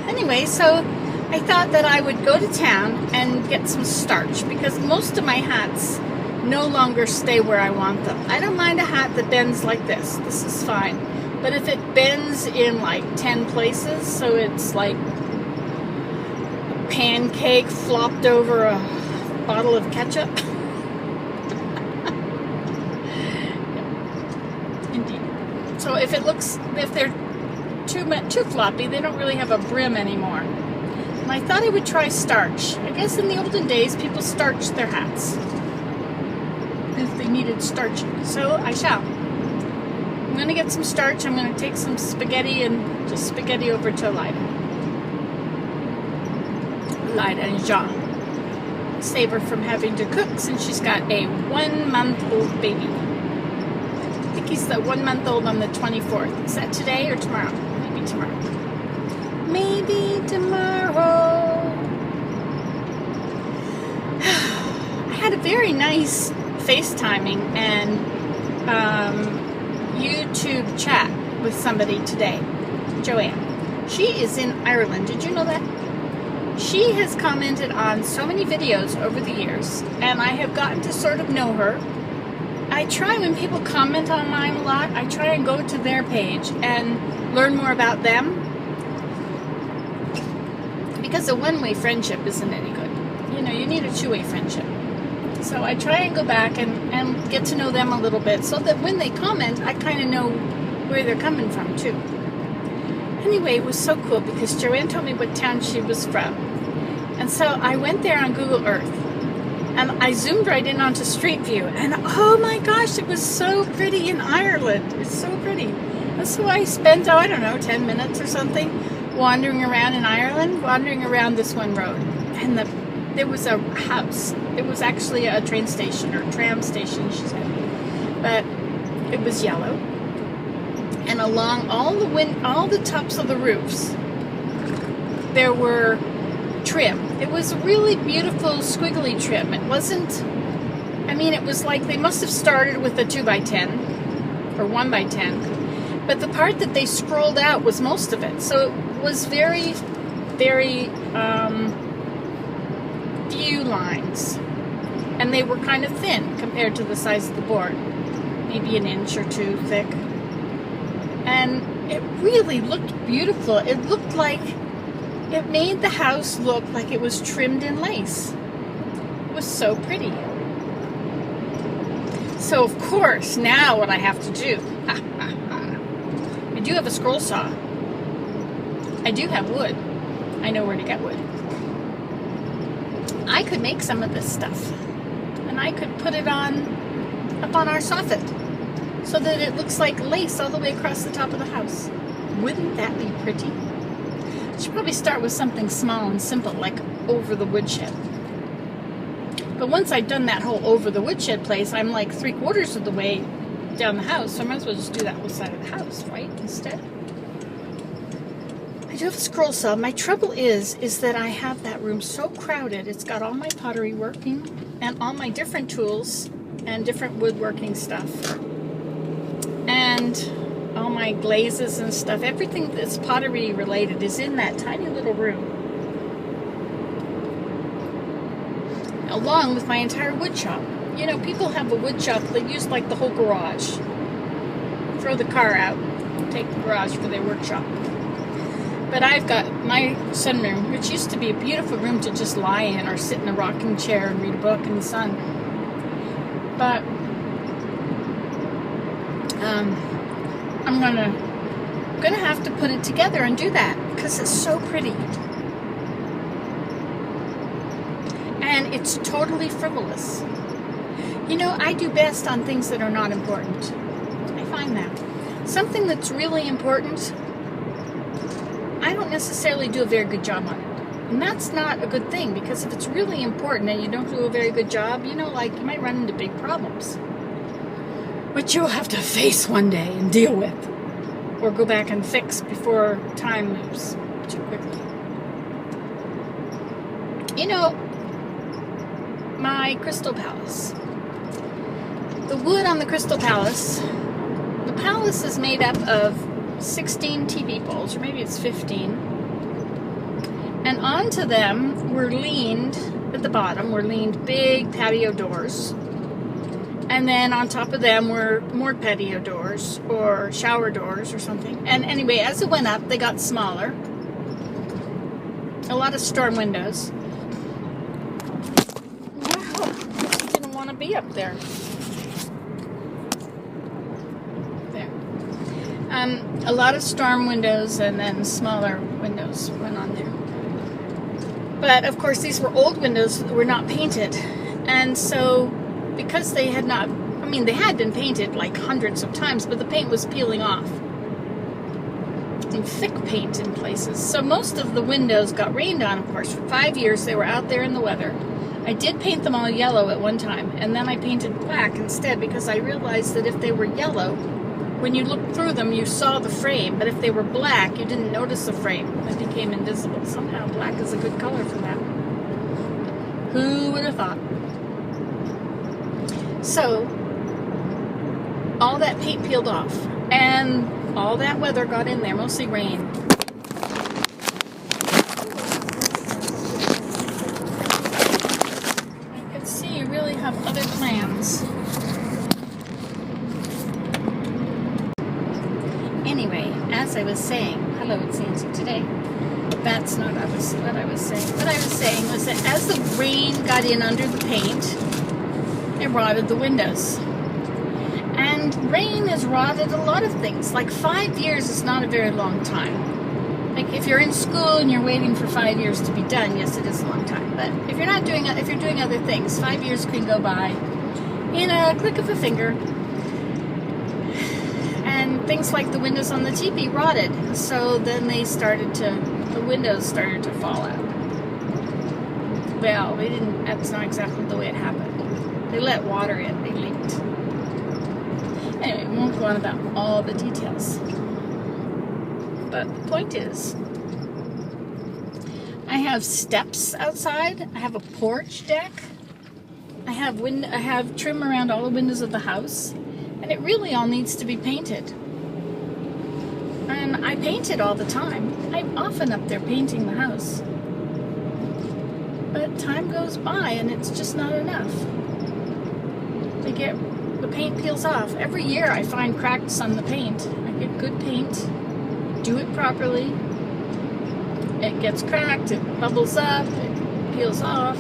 Anyway, so I thought that I would go to town and get some starch, because most of my hats no longer stay where I want them. I don't mind a hat that bends like this. This is fine. But if it bends in like 10 places, so it's like a pancake flopped over a bottle of ketchup. Indeed. So if they're too floppy, they don't really have a brim anymore. And I thought I would try starch. I guess in the olden days, people starched their hats. If they needed starching. So I shall. I'm going to get some starch. I'm going to take some spaghetti and just spaghetti over to Lida and Jean. Save her from having to cook since she's got a 1-month-old baby. I think he's the 1-month-old on the 24th. Is that today or tomorrow? Maybe tomorrow. Maybe tomorrow. I had a very nice FaceTiming and YouTube chat with somebody today, Joanne. She is in Ireland. Did you know that? She has commented on so many videos over the years, and I have gotten to sort of know her. I try, when people comment on mine a lot, I try and go to their page and learn more about them, because a one-way friendship isn't any good. You know, you need a two-way friendship. So I try and go back and get to know them a little bit, so that when they comment, I kind of know where they're coming from too. Anyway, it was so cool because Joanne told me what town she was from. And so I went there on Google Earth and I zoomed right in onto Street View, and oh my gosh, it was so pretty in Ireland. It's so pretty. And so I spent, 10 minutes or something wandering around in Ireland, wandering around this one road. And there was a house. It was actually a train station or tram station, she said. But it was yellow. And along all the tops of the roofs, there were trim. It was a really beautiful squiggly trim. It wasn't, it was like they must have started with a 2x10 or 1x10, but the part that they scrolled out was most of it. So it was very, very few lines, and they were kind of thin compared to the size of the board, maybe an inch or two thick. And it really looked beautiful. It looked like, it made the house look like it was trimmed in lace. It was so pretty. So of course, now what I have to do, I do have a scroll saw. I do have wood. I know where to get wood. I could make some of this stuff, and I could put it up on our soffit, so that it looks like lace all the way across the top of the house. Wouldn't that be pretty? I should probably start with something small and simple, like over the woodshed. But once I've done that whole over the woodshed place, I'm like 3/4 of the way down the house, so I might as well just do that whole side of the house, right, instead. I do have a scroll saw. My trouble is that I have that room so crowded. It's got all my pottery working and all my different tools and different woodworking stuff. And all my glazes and stuff, everything that's pottery related is in that tiny little room. Along with my entire wood shop. You know, people have a wood shop, they use like the whole garage. Throw the car out, take the garage for their workshop. But I've got my sunroom, which used to be a beautiful room to just lie in or sit in a rocking chair and read a book in the sun. But I'm gonna have to put it together and do that because it's so pretty. And it's totally frivolous. You know, I do best on things that are not important. I find that. Something that's really important, I don't necessarily do a very good job on it. And that's not a good thing, because if it's really important and you don't do a very good job, you know, like, you might run into big problems, which you'll have to face one day and deal with, or go back and fix before time moves too quickly. You know, my Crystal Palace. The wood on the Crystal Palace, the palace is made up of 16 TV poles, or maybe it's 15. And onto them were leaned, at the bottom, were leaned big patio doors. And then on top of them were more patio doors, or shower doors, or something. And anyway, as it went up, they got smaller. A lot of storm windows. Wow, I didn't want to be up there. A lot of storm windows, and then smaller windows went on there. But of course, these were old windows that were not painted, and so because they had not, I mean, they had been painted like hundreds of times, but the paint was peeling off. And thick paint in places. So most of the windows got rained on, of course. For 5 years, they were out there in the weather. I did paint them all yellow at one time, and then I painted black instead because I realized that if they were yellow, when you looked through them, you saw the frame, but if they were black, you didn't notice the frame. It became invisible. Somehow black is a good color for that. Who would have thought? So, all that paint peeled off, and all that weather got in there, mostly rain. I could see you really have other plans. Anyway, as I was saying, hello, it's Nancy today. That's not what I was saying. What I was saying was that as the rain got in under the paint, it rotted the windows. And rain has rotted a lot of things. Like 5 years is not a very long time. Like if you're in school and you're waiting for 5 years to be done, yes, it is a long time. But if you're not doing, if you're doing other things, 5 years can go by in a click of a finger. And things like the windows on the teepee rotted. So then the windows started to fall out. Well, that's not exactly the way it happened. They let water in, they leaked. Anyway, we won't go on about all the details. But the point is, I have steps outside. I have a porch deck. I have trim around all the windows of the house. And it really all needs to be painted. And I paint it all the time. I'm often up there painting the house. But time goes by and it's just not enough. The paint peels off. Every year I find cracks on the paint. I get good paint, do it properly. It gets cracked, it bubbles up, it peels off.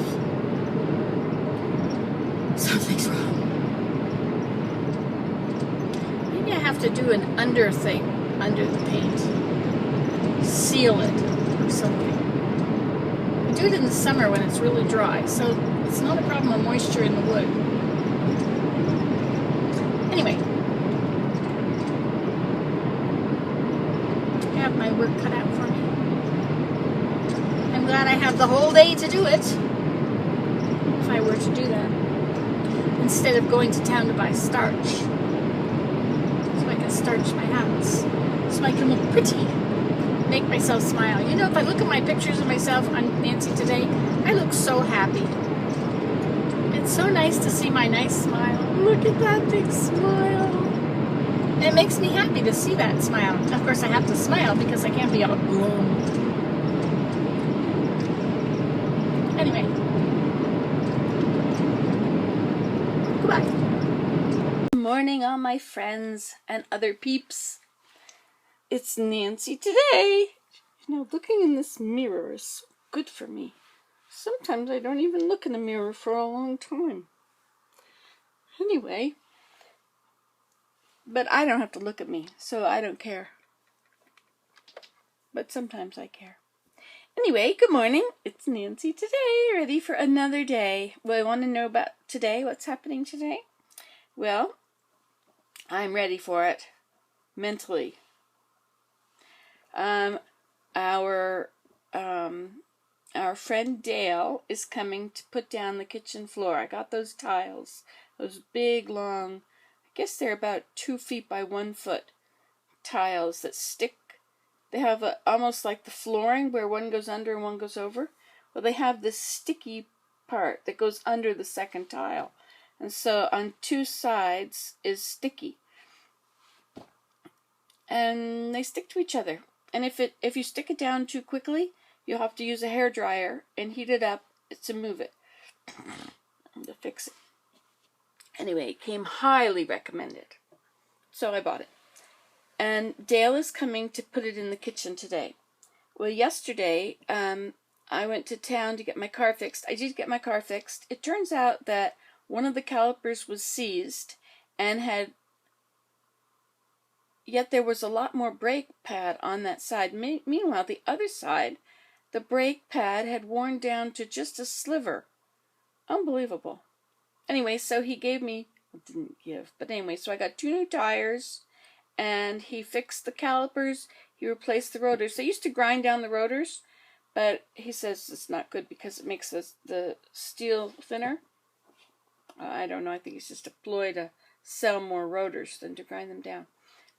Something's wrong. Maybe I have to do an under thing under the paint. Seal it or something. I do it in the summer when it's really dry, so it's not a problem of moisture in the wood. Anyway, I have my work cut out for me. I'm glad I have the whole day to do it, if I were to do that, instead of going to town to buy starch, so I can starch my house, so I can look pretty, make myself smile. You know, if I look at my pictures of myself on Nancy Today, I look so happy. It's so nice to see my nice smile. Look at that big smile. And it makes me happy to see that smile. Of course, I have to smile because I can't be all glum. Anyway. Goodbye. Good morning, all my friends and other peeps. It's Nancy today. You know, looking in this mirror is so good for me. Sometimes I don't even look in the mirror for a long time. Anyway, but I don't have to look at me, so I don't care. But sometimes I care. Anyway, good morning. It's Nancy today, ready for another day. Well, I want to know about today, what's happening today? Well, I'm ready for it, mentally. Our friend Dale is coming to put down the kitchen floor. I got those tiles, those big, long, I guess they're about 2 feet by 1 foot tiles that stick. They have almost like the flooring where one goes under and one goes over. Well, they have this sticky part that goes under the second tile. And so on 2 sides is sticky. And they stick to each other. And if you stick it down too quickly, you'll have to use a hairdryer and heat it up to move it, to fix it. Anyway, it came highly recommended. So I bought it. And Dale is coming to put it in the kitchen today. Well, yesterday, I went to town to get my car fixed. I did get my car fixed. It turns out that one of the calipers was seized and yet there was a lot more brake pad on that side. Meanwhile, the other side, the brake pad had worn down to just a sliver. Unbelievable. Anyway, so he gave me didn't give. But anyway, so I got 2 new tires, and he fixed the calipers. He replaced the rotors. They used to grind down the rotors, but he says it's not good because it makes the steel thinner. I don't know. I think it's just a ploy to sell more rotors than to grind them down.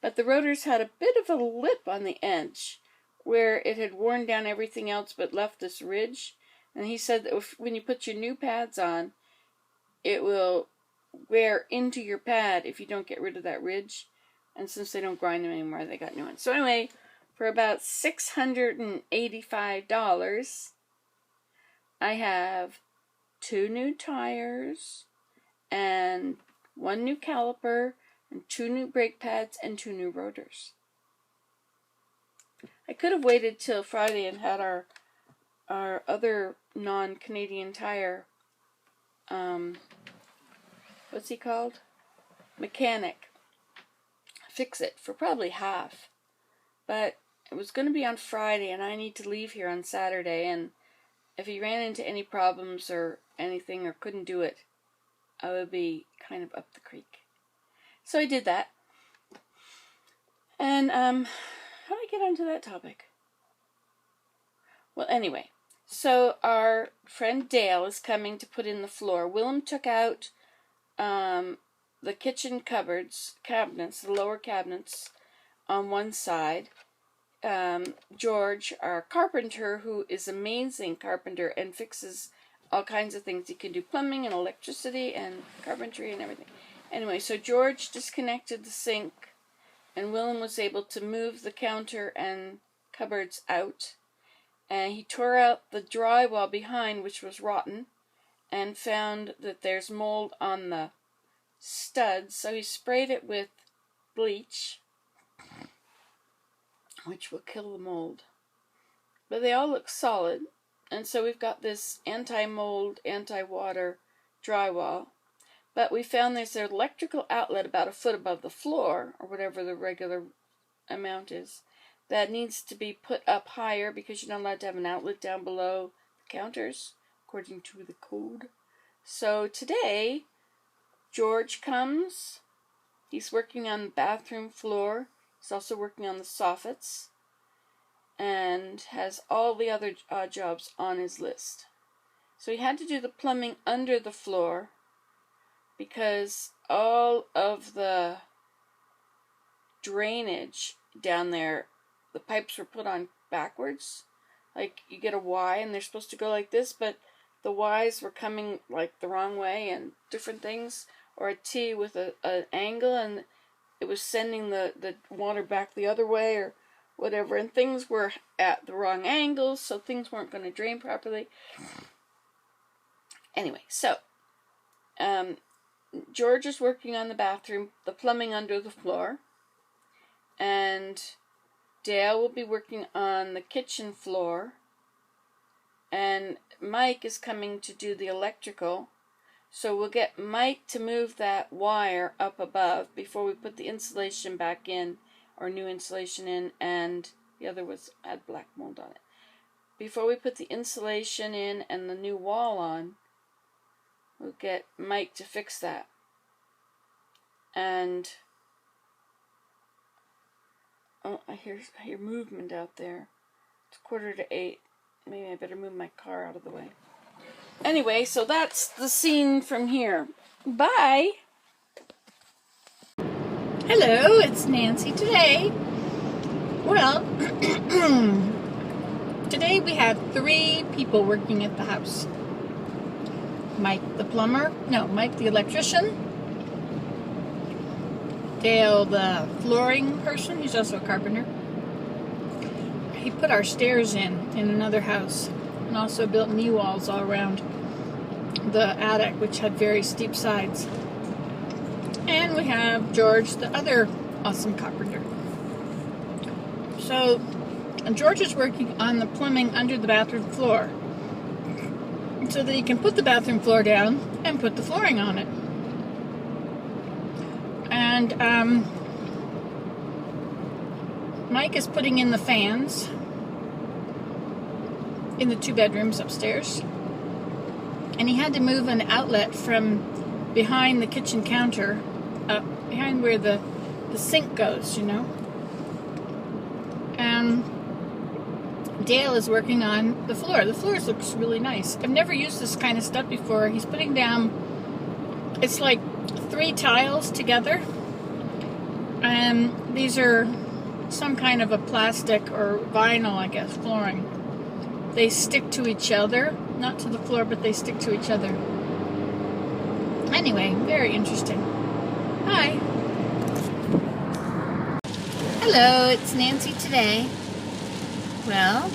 But the rotors had a bit of a lip on the edge where it had worn down everything else but left this ridge. And he said that when you put your new pads on, it will wear into your pad if you don't get rid of that ridge. And since they don't grind them anymore, they got new ones. So anyway, for about $685, I have 2 new tires and 1 new caliper and 2 new brake pads and 2 new rotors. I could have waited till Friday and had our other non-Canadian tire, what's he called? Mechanic, fix it for probably half. But it was going to be on Friday, and I need to leave here on Saturday, and if he ran into any problems or anything or couldn't do it, I would be kind of up the creek. So I did that. And how did I get onto that topic? Well, anyway, so our friend Dale is coming to put in the floor. Willem took out the kitchen cabinets, the lower cabinets on one side. George, our carpenter, who is amazing carpenter and fixes all kinds of things. He can do plumbing and electricity and carpentry and everything. Anyway, so George disconnected the sink, and Willem was able to move the counter and cupboards out. And he tore out the drywall behind, which was rotten, and found that there's mold on the studs. So he sprayed it with bleach, which will kill the mold. But they all look solid. And so we've got this anti-mold, anti-water drywall. But we found there's an electrical outlet about a foot above the floor, or whatever the regular amount is, that needs to be put up higher because you're not allowed to have an outlet down below the counters, according to the code. So today, George comes. He's working on the bathroom floor. He's also working on the soffits, and has all the other jobs on his list. So he had to do the plumbing under the floor because all of the drainage down there, the pipes were put on backwards. Like, you get a Y and they're supposed to go like this, but the Y's were coming like the wrong way and different things, or a T with an angle, and it was sending the water back the other way or whatever, and things were at the wrong angles, so things weren't going to drain properly. Anyway, so George is working on the bathroom, the plumbing under the floor, and Dale will be working on the kitchen floor, and Mike is coming to do the electrical. So we'll get Mike to move that wire up above before we put the insulation back in, or new insulation in, and the other had black mold on it. Before we put the insulation in and the new wall on, we'll get Mike to fix that. And oh, I hear movement out there. It's 7:45. Maybe I better move my car out of the way. Anyway, so that's the scene from here. Bye! Hello, it's Nancy today. Well, today we have 3 people working at the house. Mike the plumber, Mike the electrician, Dale the flooring person, he's also a carpenter. He put our stairs in another house, and also built knee walls all around the attic, which had very steep sides. And we have George, the other awesome carpenter. So, George is working on the plumbing under the bathroom floor, so that he can put the bathroom floor down and put the flooring on it. And Mike is putting in the fans in the 2 bedrooms upstairs. And he had to move an outlet from behind the kitchen counter, behind where the sink goes, you know. And Dale is working on the floor. The floor looks really nice. I've never used this kind of stuff before. He's putting down, it's like 3 tiles together. And these are some kind of a plastic or vinyl, I guess, flooring. They stick to each other. Not to the floor, but they stick to each other. Anyway, very interesting. Hi. Hello, it's Nancy today. Well,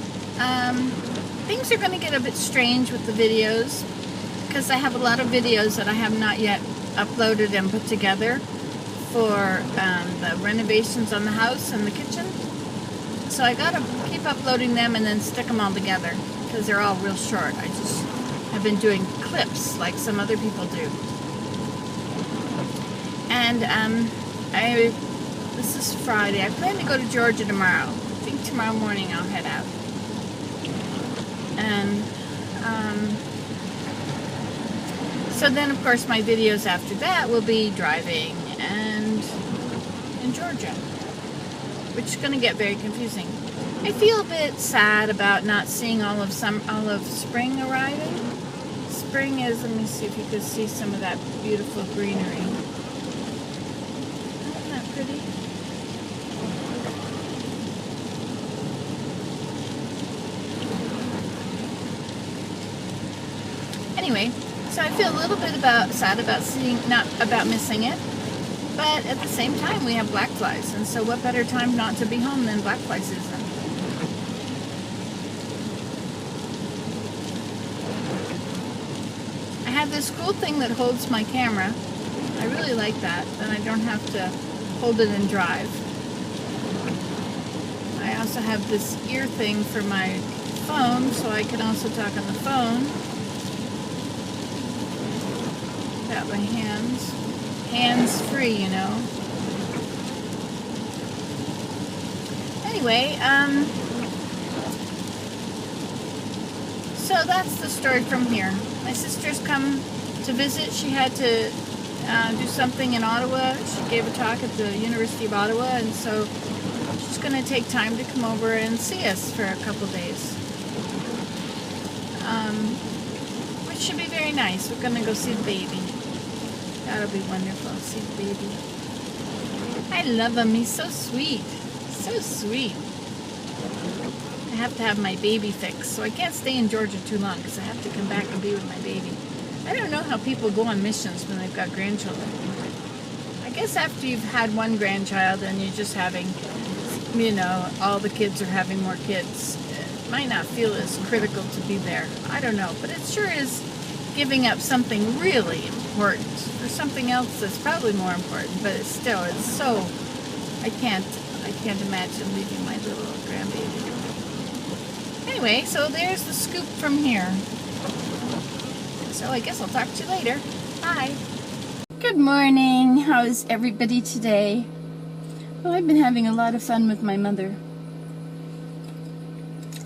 things are going to get a bit strange with the videos because I have a lot of videos that I have not yet uploaded and put together for the renovations on the house and the kitchen. So I got to keep uploading them and then stick them all together because they're all real short. I just have been doing clips like some other people do. And this is Friday. I plan to go to Georgia tomorrow. I think tomorrow morning I'll head out. And so then of course my videos after that will be driving and in Georgia, which is going to get very confusing. I feel a bit sad about not seeing all of spring arriving. Spring is, let me see if you can see some of that beautiful greenery. Isn't that pretty? Anyway, so I feel a little bit sad about missing it, but at the same time we have black flies, and so what better time not to be home than black fly season? I have this cool thing that holds my camera. I really like that, then I don't have to hold it and drive. I also have this ear thing for my phone, so I can also talk on the phone. Got my hands free, you know. Anyway, so that's the story from here. My sister's come to visit. She had to do something in Ottawa. She gave a talk at the University of Ottawa, and so she's going to take time to come over and see us for a couple days. Which should be very nice. We're going to go see the baby. That'll be wonderful. See the baby. I love him. He's so sweet. So sweet. I have to have my baby fix, so I can't stay in Georgia too long because I have to come back and be with my baby. I don't know how people go on missions when they've got grandchildren. I guess after you've had one grandchild and you're just having, you know, all the kids are having more kids, it might not feel as critical to be there. I don't know, but it sure is giving up something really important for something else that's probably more important, but it's so, I can't imagine leaving my little grandbaby. Anyway, so there's the scoop from here. So I guess I'll talk to you later. Bye. Good morning. How's everybody today? Well, I've been having a lot of fun with my mother.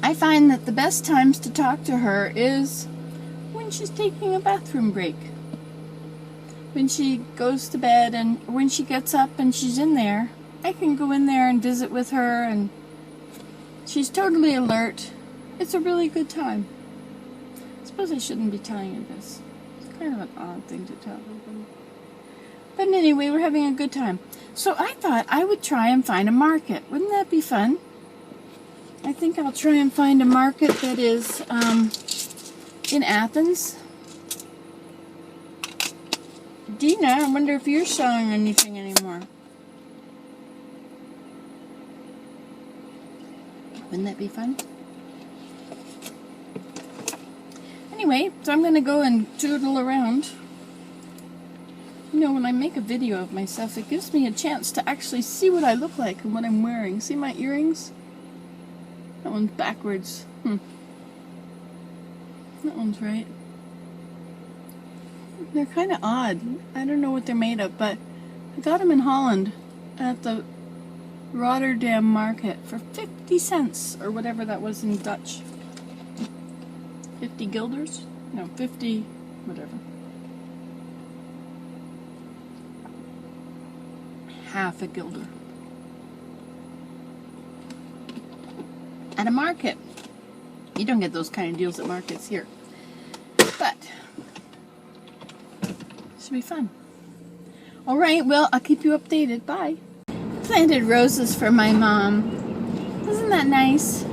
I find that the best times to talk to her is when she's taking a bathroom break. When she goes to bed and when she gets up and she's in there, I can go in there and visit with her, and she's totally alert. It's a really good time. I suppose I shouldn't be telling you this. It's kind of an odd thing to tell people. But anyway, we're having a good time. So I thought I would try and find a market. Wouldn't that be fun? I think I'll try and find a market that is in Athens. Dina, I wonder if you're selling anything anymore. Wouldn't that be fun? Anyway, so I'm going to go and doodle around. You know, when I make a video of myself, it gives me a chance to actually see what I look like and what I'm wearing. See my earrings? That one's backwards. That one's right. They're kind of odd. I don't know what they're made of, but I got them in Holland at the Rotterdam market for 50 cents, or whatever that was in Dutch. 50 guilders? No, 50, whatever. half a guilder. At a market. You don't get those kind of deals at markets here. But, should be fun. Alright, well, I'll keep you updated. Bye. Planted roses for my mom. Isn't that nice?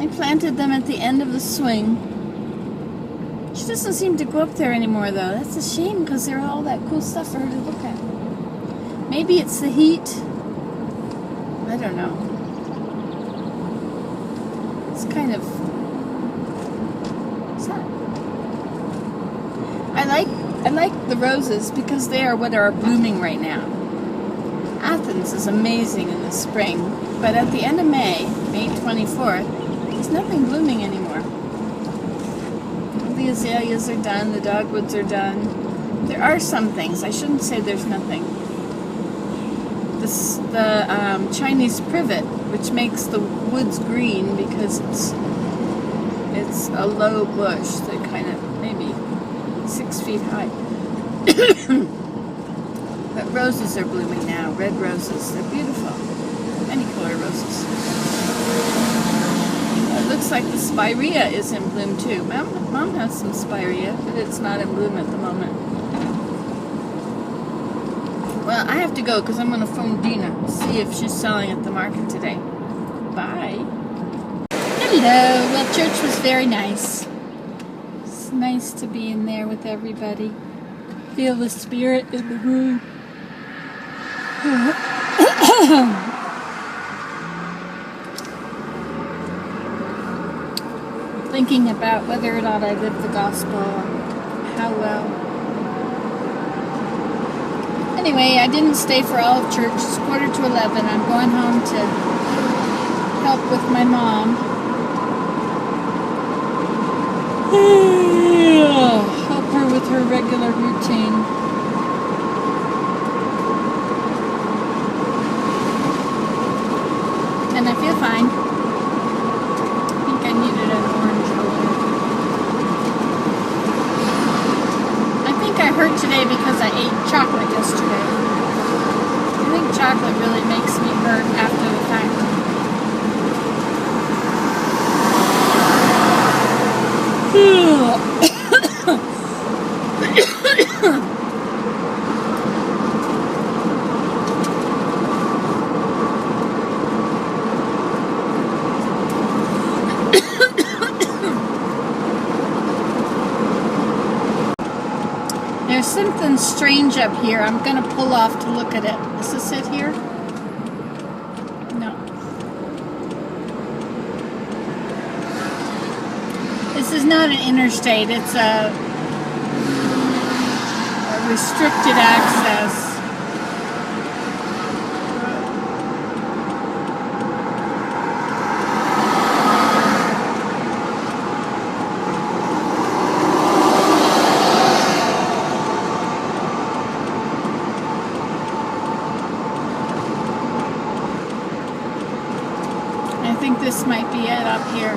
I planted them at the end of the swing. She doesn't seem to go up there anymore, though. That's a shame, because there's all that cool stuff for her to look at. Maybe it's the heat. I don't know. It's kind of... What's that? I like the roses because they are what are blooming right now. Athens is amazing in the spring, but at the end of May 24th, there's nothing blooming anymore. The azaleas are done, the dogwoods are done. There are some things. I shouldn't say there's nothing. The Chinese privet, which makes the woods green because it's a low bush that kind of maybe 6 feet high. But roses are blooming now. Red roses. They're beautiful. Any color roses. It looks like the spirea is in bloom too. Mom has some spirea, but it's not in bloom at the moment. Well, I have to go because I'm going to phone Dina, see if she's selling at the market today. Bye. Hello. Well, church was very nice. It's nice to be in there with everybody. Feel the spirit in the room. Thinking about whether or not I live the gospel, how well. Anyway, I didn't stay for all of church. It's 11:15. I'm going home to help with my mom. Help her with her regular routine. And I feel fine. I think I needed an orange roller. I think I hurt today because I ate chocolate yesterday. I think chocolate really makes me hurt after the fact. There's something strange up here. I'm going to pull off to look at it. Is this it here? No. This is not an interstate. It's a restricted access. I think this might be it up here.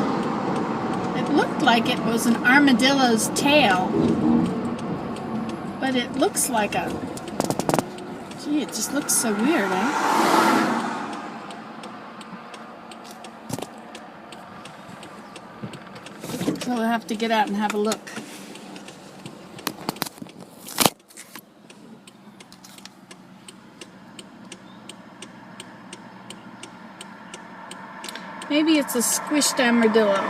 It looked like it was an armadillo's tail, but it looks like a... Gee, it just looks so weird, eh? So we'll have to get out and have a look. Maybe it's a squished armadillo.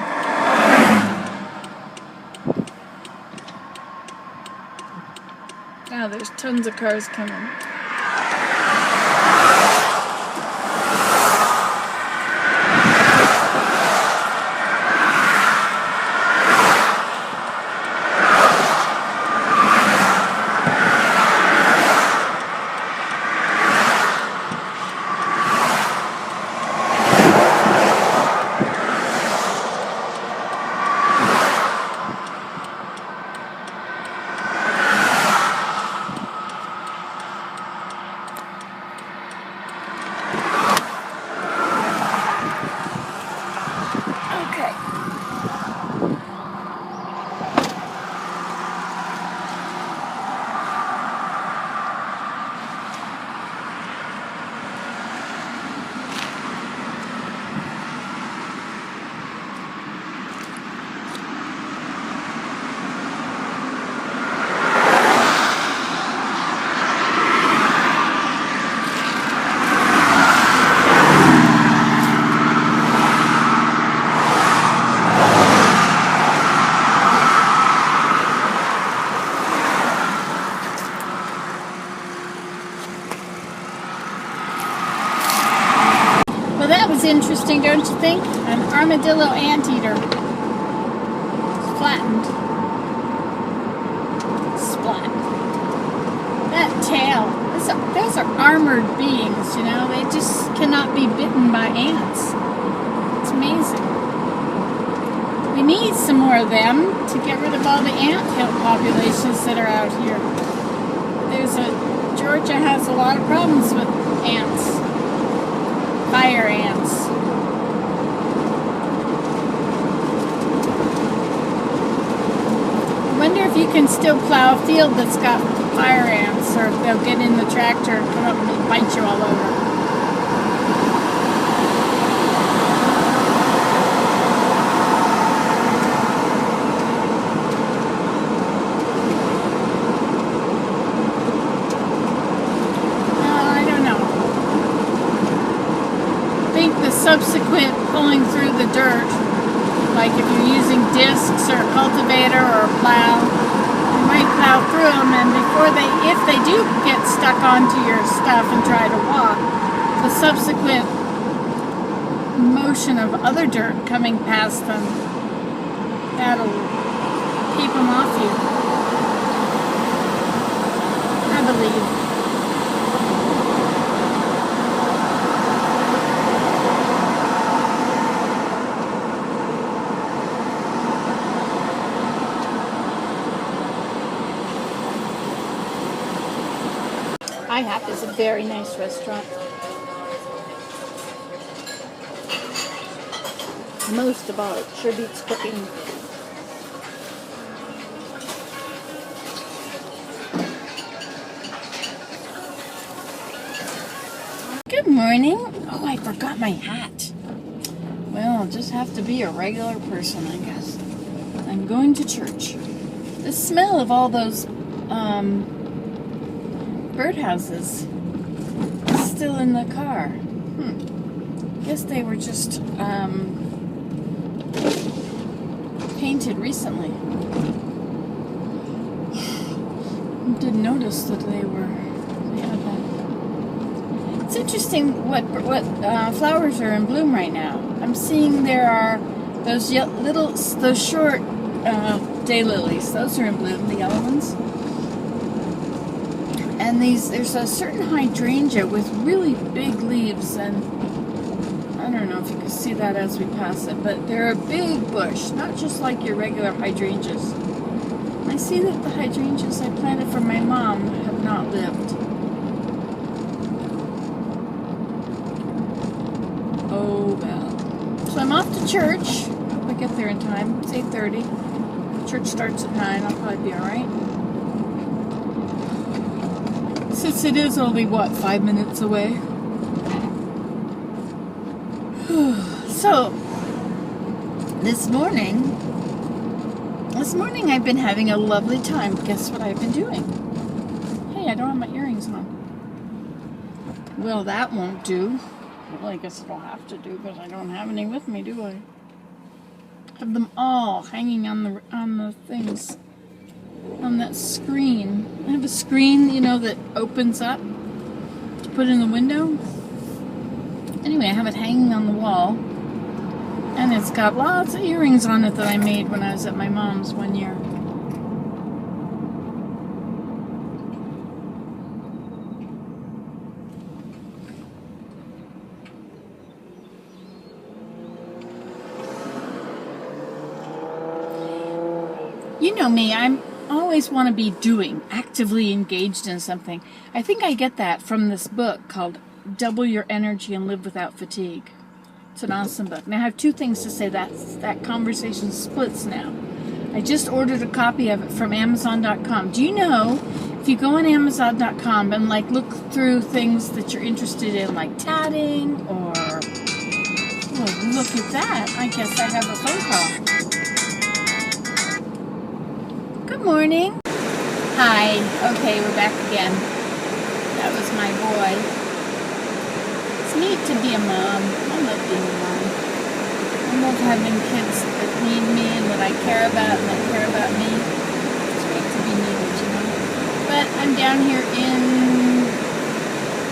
Now there's tons of cars coming. an armadillo anteater. Flattened. Splat. That tail. Those are armored beings, you know. They just cannot be bitten by ants. It's amazing. We need some more of them to get rid of all the ant populations that are out here. Georgia has a lot of problems with ants. Fire ants. I wonder if you can still plow a field that's got fire ants, or if they'll get in the tractor and come up and bite you all over. I don't know. I think the subsequent pulling through the dirt, like if you're using discs or a cultivator or a plow, you might plow through them, and if they do get stuck onto your stuff and try to walk, the subsequent motion of other dirt coming past them, that'll keep them off you, I believe. IHOP is a very nice restaurant. Most of all, it sure beats cooking. Good morning. Oh, I forgot my hat. Well, I'll just have to be a regular person, I guess. I'm going to church. The smell of all those birdhouses is still in the car. Guess they were just painted recently. Didn't notice that they had that. It's interesting what flowers are in bloom right now. I'm seeing there are those short daylilies. Those are in bloom, the yellow ones. And there's a certain hydrangea with really big leaves, and I don't know if you can see that as we pass it, but they're a big bush, not just like your regular hydrangeas. I see that the hydrangeas I planted for my mom have not lived. Oh well. So I'm off to church. Hope I get there in time. It's 8:30. Church starts at 9. I'll probably be alright. Since it is only, 5 minutes away? So, this morning I've been having a lovely time. Guess what I've been doing? Hey, I don't have my earrings on. Well, that won't do. Well, I guess it'll have to do because I don't have any with me, do I? Have them all hanging on the things. On that screen. I have a screen, that opens up to put in the window. Anyway, I have it hanging on the wall. And it's got lots of earrings on it that I made when I was at my mom's one year. You know me, I always want to be doing, actively engaged in something. I think I get that from this book called Double Your Energy and Live Without Fatigue. It's an awesome book. Now I have two things to say. That conversation splits now. I just ordered a copy of it from Amazon.com. Do you know, if you go on Amazon.com and look through things that you're interested in, like tatting or, well, look at that. I guess I have a phone call. Good morning. Hi. Okay, we're back again. That was my boy. It's neat to be a mom. I love being a mom. I love having kids that need me and that I care about and that care about me. It's great to be needed, But I'm down here in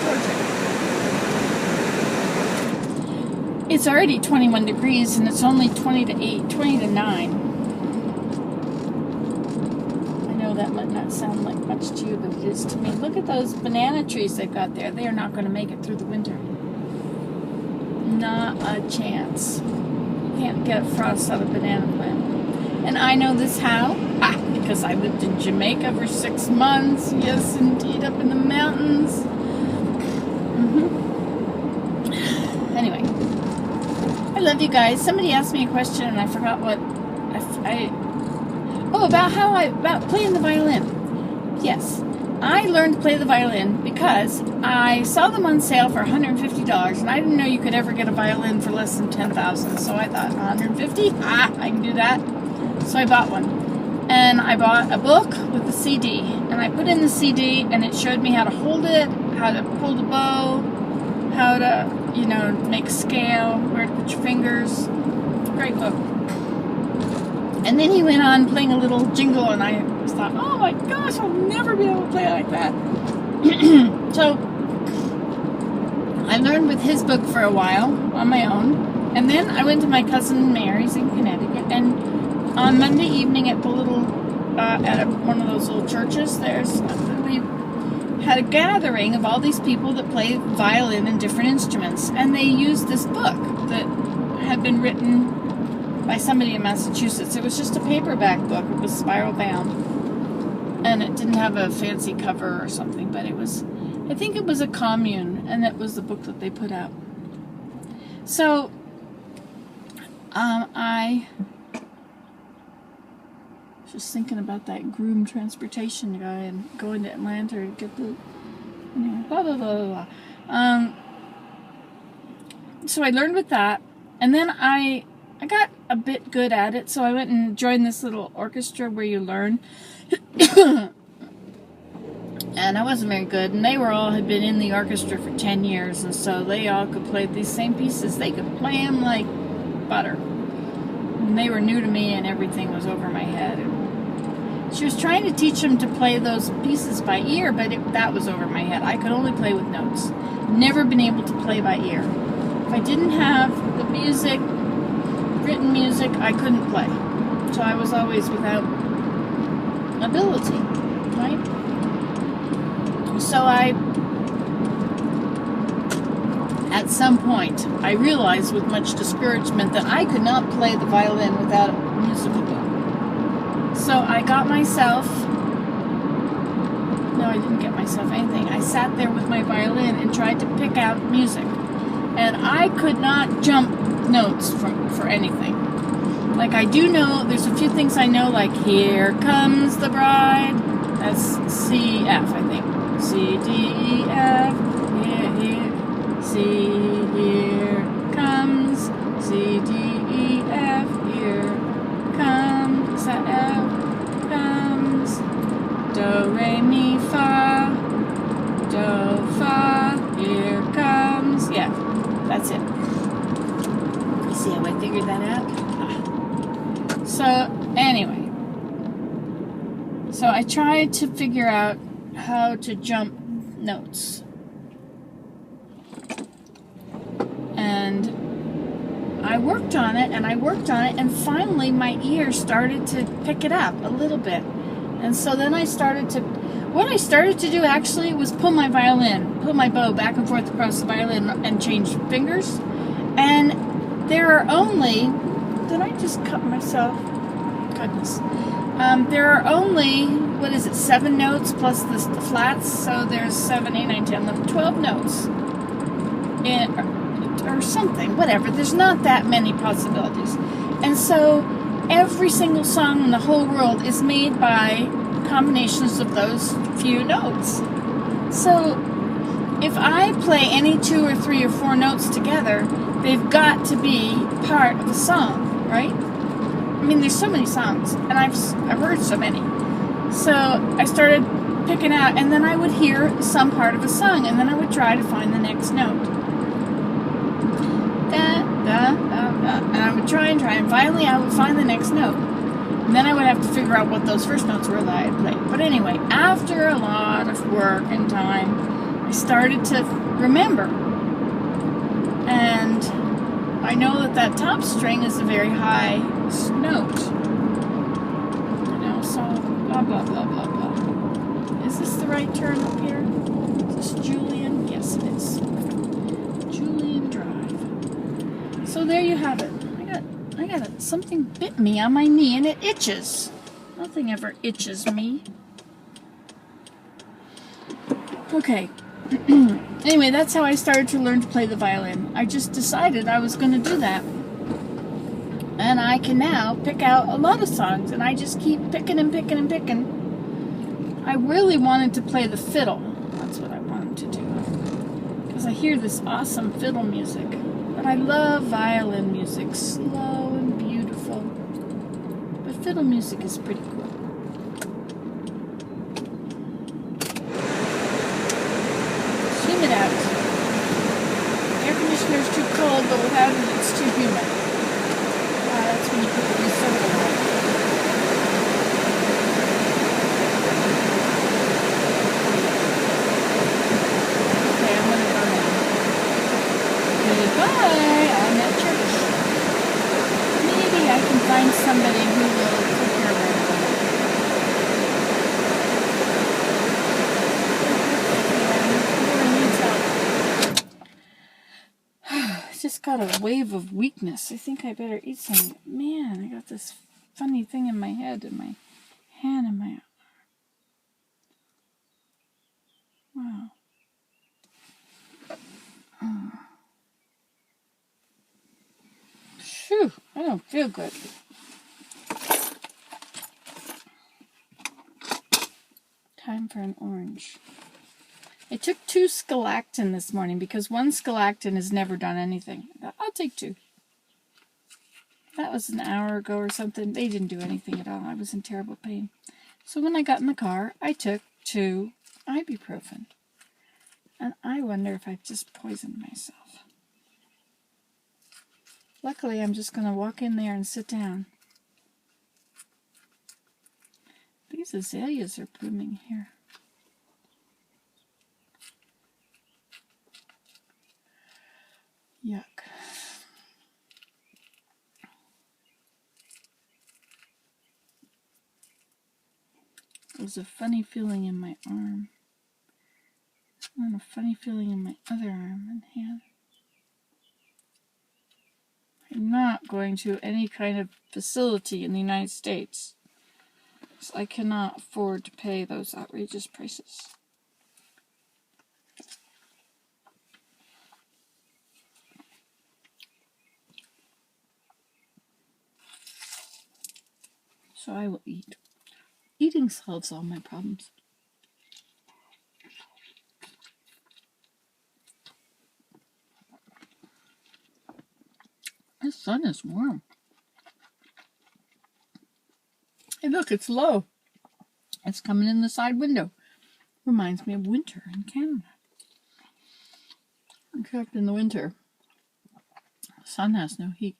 Georgia. It's already 21 degrees and it's only 20 to 8, 20 to 9. I know that might not sound like much to you, but it is to me. Look at those banana trees they've got there. They are not going to make it through the winter. Not a chance. You can't get a frost out of a banana plant. And I know this how? Because I lived in Jamaica for 6 months. Yes, indeed, up in the mountains. Anyway, I love you guys. Somebody asked me a question and I forgot what about playing the violin. Yes, I learned to play the violin because I saw them on sale for $150 and I didn't know you could ever get a violin for less than $10,000. So I thought, $150? I can do that. So I bought one. And I bought a book with the CD. And I put in the CD and it showed me how to hold it, how to pull the bow, how to, make scale, where to put your fingers. Great book. And then he went on playing a little jingle and I thought, oh my gosh, I'll never be able to play like that. So I learned with his book for a while on my own. And then I went to my cousin Mary's in Connecticut, and on Monday evening at the little, one of those little churches, we had a gathering of all these people that play violin and different instruments, and they used this book that had been written by somebody in Massachusetts. It was just a paperback book. It was spiral bound, and it didn't have a fancy cover or something, but it was, I think it was a commune, and that was the book that they put out. So, I just thinking about that groom transportation guy and going to Atlanta to get the, blah, blah, blah, blah, blah. So I learned with that, and then I got a bit good at it, so I went and joined this little orchestra where you learn. And I wasn't very good, and they had been in the orchestra for 10 years, and so they all could play these same pieces. They could play them like butter. And they were new to me, and everything was over my head. She was trying to teach them to play those pieces by ear, but that was over my head. I could only play with notes. Never been able to play by ear. If I didn't have the music, written music, I couldn't play. So I was always without ability, right? So at some point, I realized with much discouragement that I could not play the violin without a musical book. So I got myself, no, I didn't get myself anything. I sat there with my violin and tried to pick out music. And I could not jump notes for anything. Like I do know, there's a few things I know, like Here Comes the Bride. That's C, F, I think. C, D, E, F, here, C, here comes, C, D, E, F, here comes, F comes, Do, Re, Mi, Fa, Do, Fa, here comes, yeah, that's it. You see how I figured that out? So, anyway, so I tried to figure out how to jump notes. And I worked on it, and finally my ear started to pick it up a little bit. And so then what I started to do actually was pull my bow back and forth across the violin and change fingers. And there are only, did I just cut myself? Goodness. There are only, 7 notes plus the flats, so there's 7, 8, 9, 10, 11, 12 notes. Or something, whatever. There's not that many possibilities. And so every single song in the whole world is made by combinations of those few notes. So if I play any 2 or 3 or 4 notes together, they've got to be part of a song, right? I mean, there's so many songs, and I've heard so many. So I started picking out, and then I would hear some part of a song, and then I would try to find the next note. And I would try, and finally I would find the next note. And then I would have to figure out what those first notes were that I had played. But anyway, after a lot of work and time, I started to remember. And I know that that top string is a very high note. You know, so blah, blah, blah, blah, blah. Is this the right turn up here? Is this Julian? Yes, it is. Julian Drive. So there you have it. I got it. Something bit me on my knee and it itches. Nothing ever itches me. Okay. Anyway, that's how I started to learn to play the violin. I just decided I was going to do that. And I can now pick out a lot of songs, and I just keep picking and picking and picking. I really wanted to play the fiddle. That's what I wanted to do. Because I hear this awesome fiddle music. But I love violin music, slow and beautiful. But fiddle music is pretty cool. It out. Air conditioner's too cold, but without it, it's too humid. That's when you put the reservoir on. Okay, I'm gonna go now. Goodbye. I'm at church. Maybe I can find somebody who will take care of it. Just got a wave of weakness. I think I better eat something. Man, I got this funny thing in my head and my hand and my... Wow. Phew, I don't feel good. Time for an orange. I took 2 Scalactin this morning because 1 Scalactin has never done anything. I'll take 2. That was an hour ago or something. They didn't do anything at all. I was in terrible pain. So when I got in the car, I took 2 ibuprofen. And I wonder if I've just poisoned myself. Luckily, I'm just going to walk in there and sit down. These azaleas are blooming here. Yuck. There's a funny feeling in my arm. And a funny feeling in my other arm and hand. I'm not going to any kind of facility in the United States. So I cannot afford to pay those outrageous prices. So I will eat. Eating solves all my problems. The sun is warm. Hey, look, it's low. It's coming in the side window. Reminds me of winter in Canada. Except in the winter, the sun has no heat.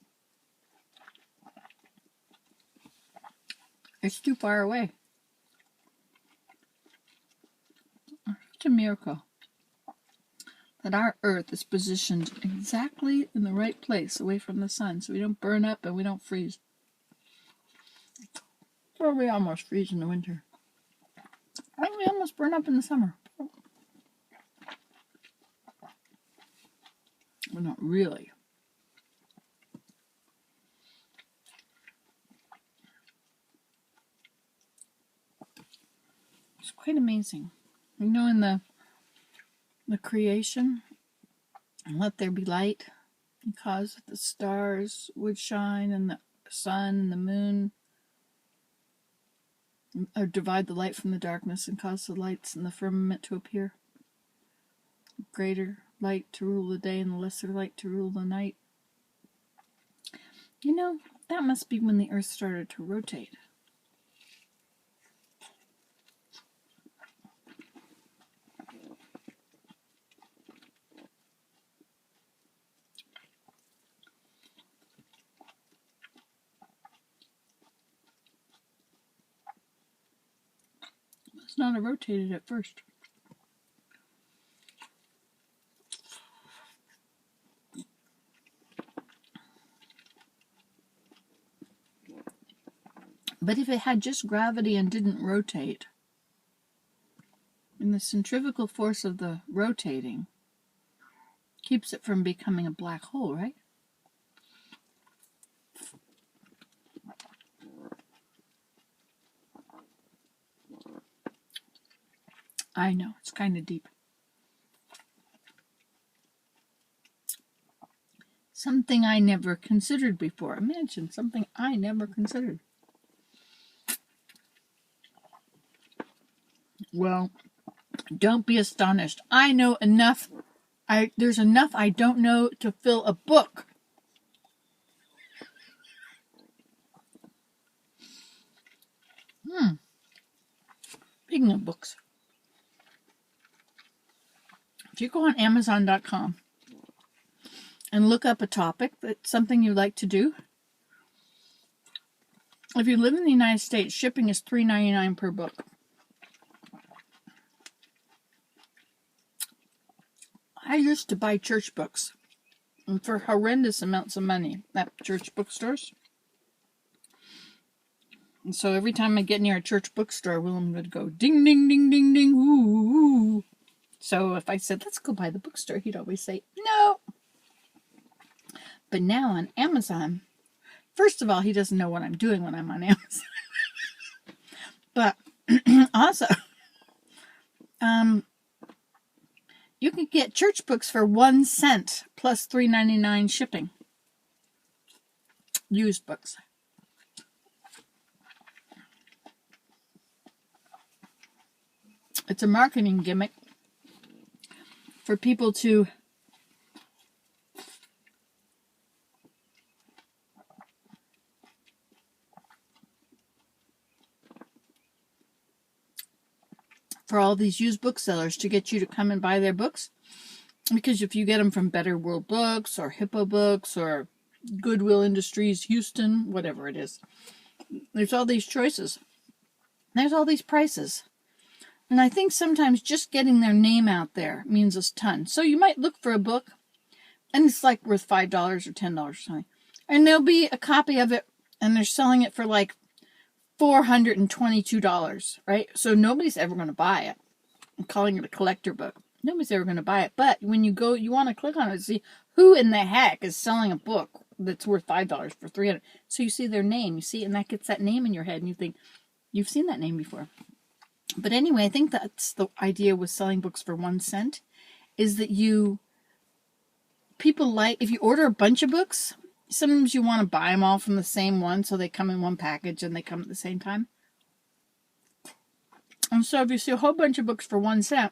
It's too far away. It's a miracle that our Earth is positioned exactly in the right place away from the sun so we don't burn up and we don't freeze. Or we almost freeze in the winter. And we almost burn up in the summer. Well, not really. It's quite amazing. You know, in the creation, let there be light, and cause that the stars would shine and the sun and the moon, or divide the light from the darkness and cause the lights in the firmament to appear. Greater light to rule the day and the lesser light to rule the night. You know, that must be when the Earth started to rotate. It's not rotated at first. But if it had just gravity and didn't rotate, and the centrifugal force of the rotating keeps it from becoming a black hole, right? I know, it's kind of deep. Something I never considered before. Imagine something I never considered. Well, don't be astonished. I know enough. There's enough I don't know to fill a book. Speaking of books, if you go on Amazon.com and look up a topic that's something you like to do, if you live in the United States, shipping is $3.99 per book. I used to buy church books for horrendous amounts of money at church bookstores. And so every time I get near a church bookstore, Willem would go ding, ding, ding, ding, ding, ooh, ooh. So if I said, let's go by the bookstore, he'd always say, no. But now on Amazon, first of all, he doesn't know what I'm doing when I'm on Amazon. But also, you can get church books for 1 cent plus $3.99 shipping. Used books. It's a marketing gimmick for people to for all these used booksellers to get you to come and buy their books. Because if you get them from Better World Books or Hippo Books or Goodwill Industries, Houston, whatever it is, there's all these choices. There's all these prices. And I think sometimes just getting their name out there means a ton. So you might look for a book, and it's like worth $5 or $10 or something. And there'll be a copy of it, and they're selling it for like $422, right? So nobody's ever going to buy it. I'm calling it a collector book. Nobody's ever going to buy it. But when you go, you want to click on it to see who in the heck is selling a book that's worth $5 for $300. So you see their name, you see, and that gets that name in your head, and you think, you've seen that name before. But anyway, I think that's the idea with selling books for 1 cent, is that people like, if you order a bunch of books, sometimes you want to buy them all from the same one, so they come in one package and they come at the same time. And so if you see a whole bunch of books for 1 cent,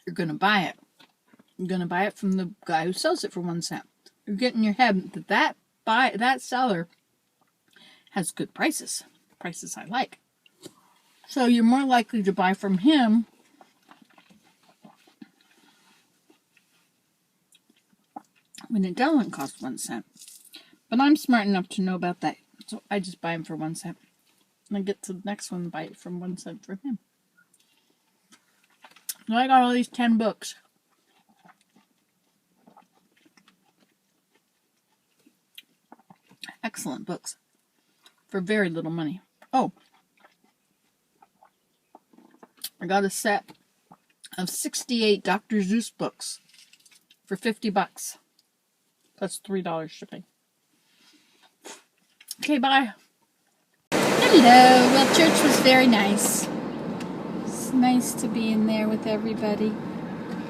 you're going to buy it. You're going to buy it from the guy who sells it for 1 cent. You're getting in your head that seller has good prices I like. So you're more likely to buy from him when it doesn't cost 1 cent. But I'm smart enough to know about that, so I just buy them for 1 cent. And I get to the next one and buy it from 1 cent from him. So I got all these 10 books. Excellent books for very little money. Oh, I got a set of 68 Dr. Seuss books for $50 plus $3 shipping. Okay, bye. Hello. Well, church was very nice. It's nice to be in there with everybody.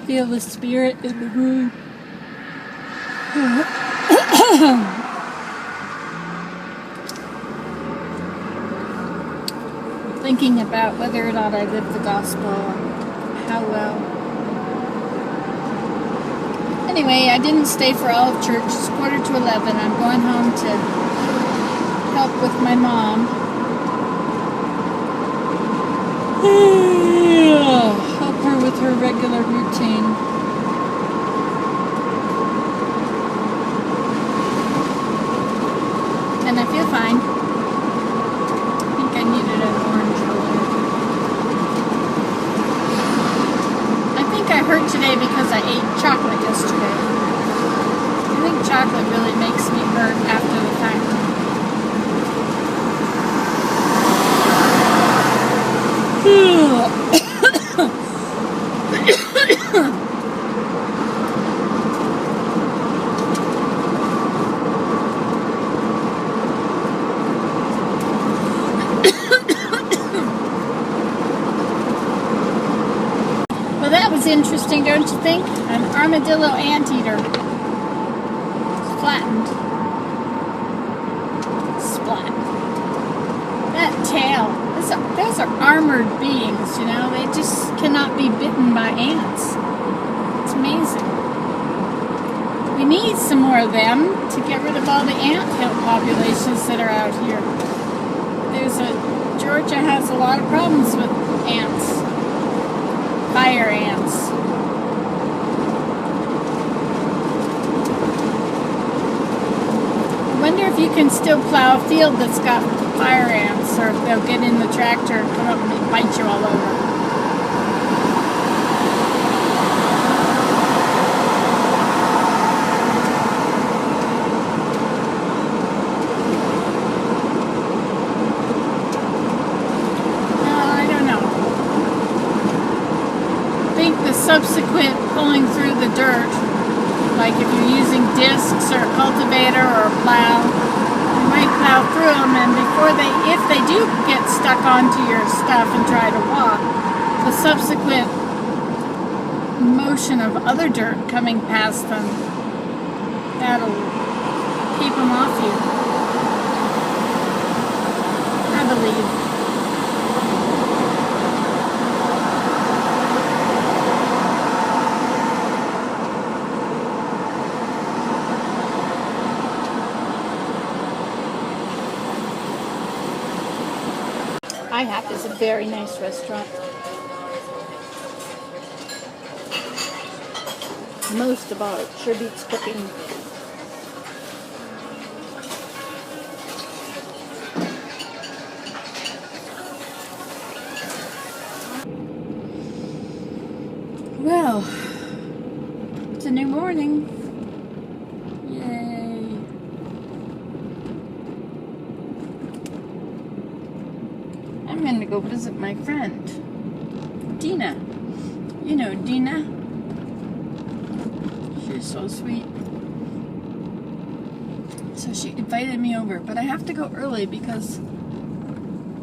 Feel the spirit in the room. Thinking about whether or not I live the gospel, how well. Anyway, I didn't stay for all of church. It's 11:15. I'm going home to help with my mom. Help her with her regular routine. And I feel fine. I needed an orange roller. I think I hurt today because I ate chocolate yesterday. interesting, don't you think? An armadillo anteater. Flattened. Splat. That tail. Those are armored beings, you know. They just cannot be bitten by ants. It's amazing. We need some more of them to get rid of all the anthill populations that are out here. Georgia has a lot of problems with ants. Fire ants. I wonder if you can still plow a field that's got fire ants, or if they'll get in the tractor and come up and bite you all over. Subsequent pulling through the dirt, like if you're using discs or a cultivator or a plow, you might plow through them, and if they do get stuck onto your stuff and try to walk, the subsequent motion of other dirt coming past them, that'll keep them off you, I believe. IHOP is a very nice restaurant. Most of all, it sure beats cooking. Well, it's a new morning. Yay. I'm going to go visit my friend, Dina. You know Dina. She's so sweet. So she invited me over, but I have to go early because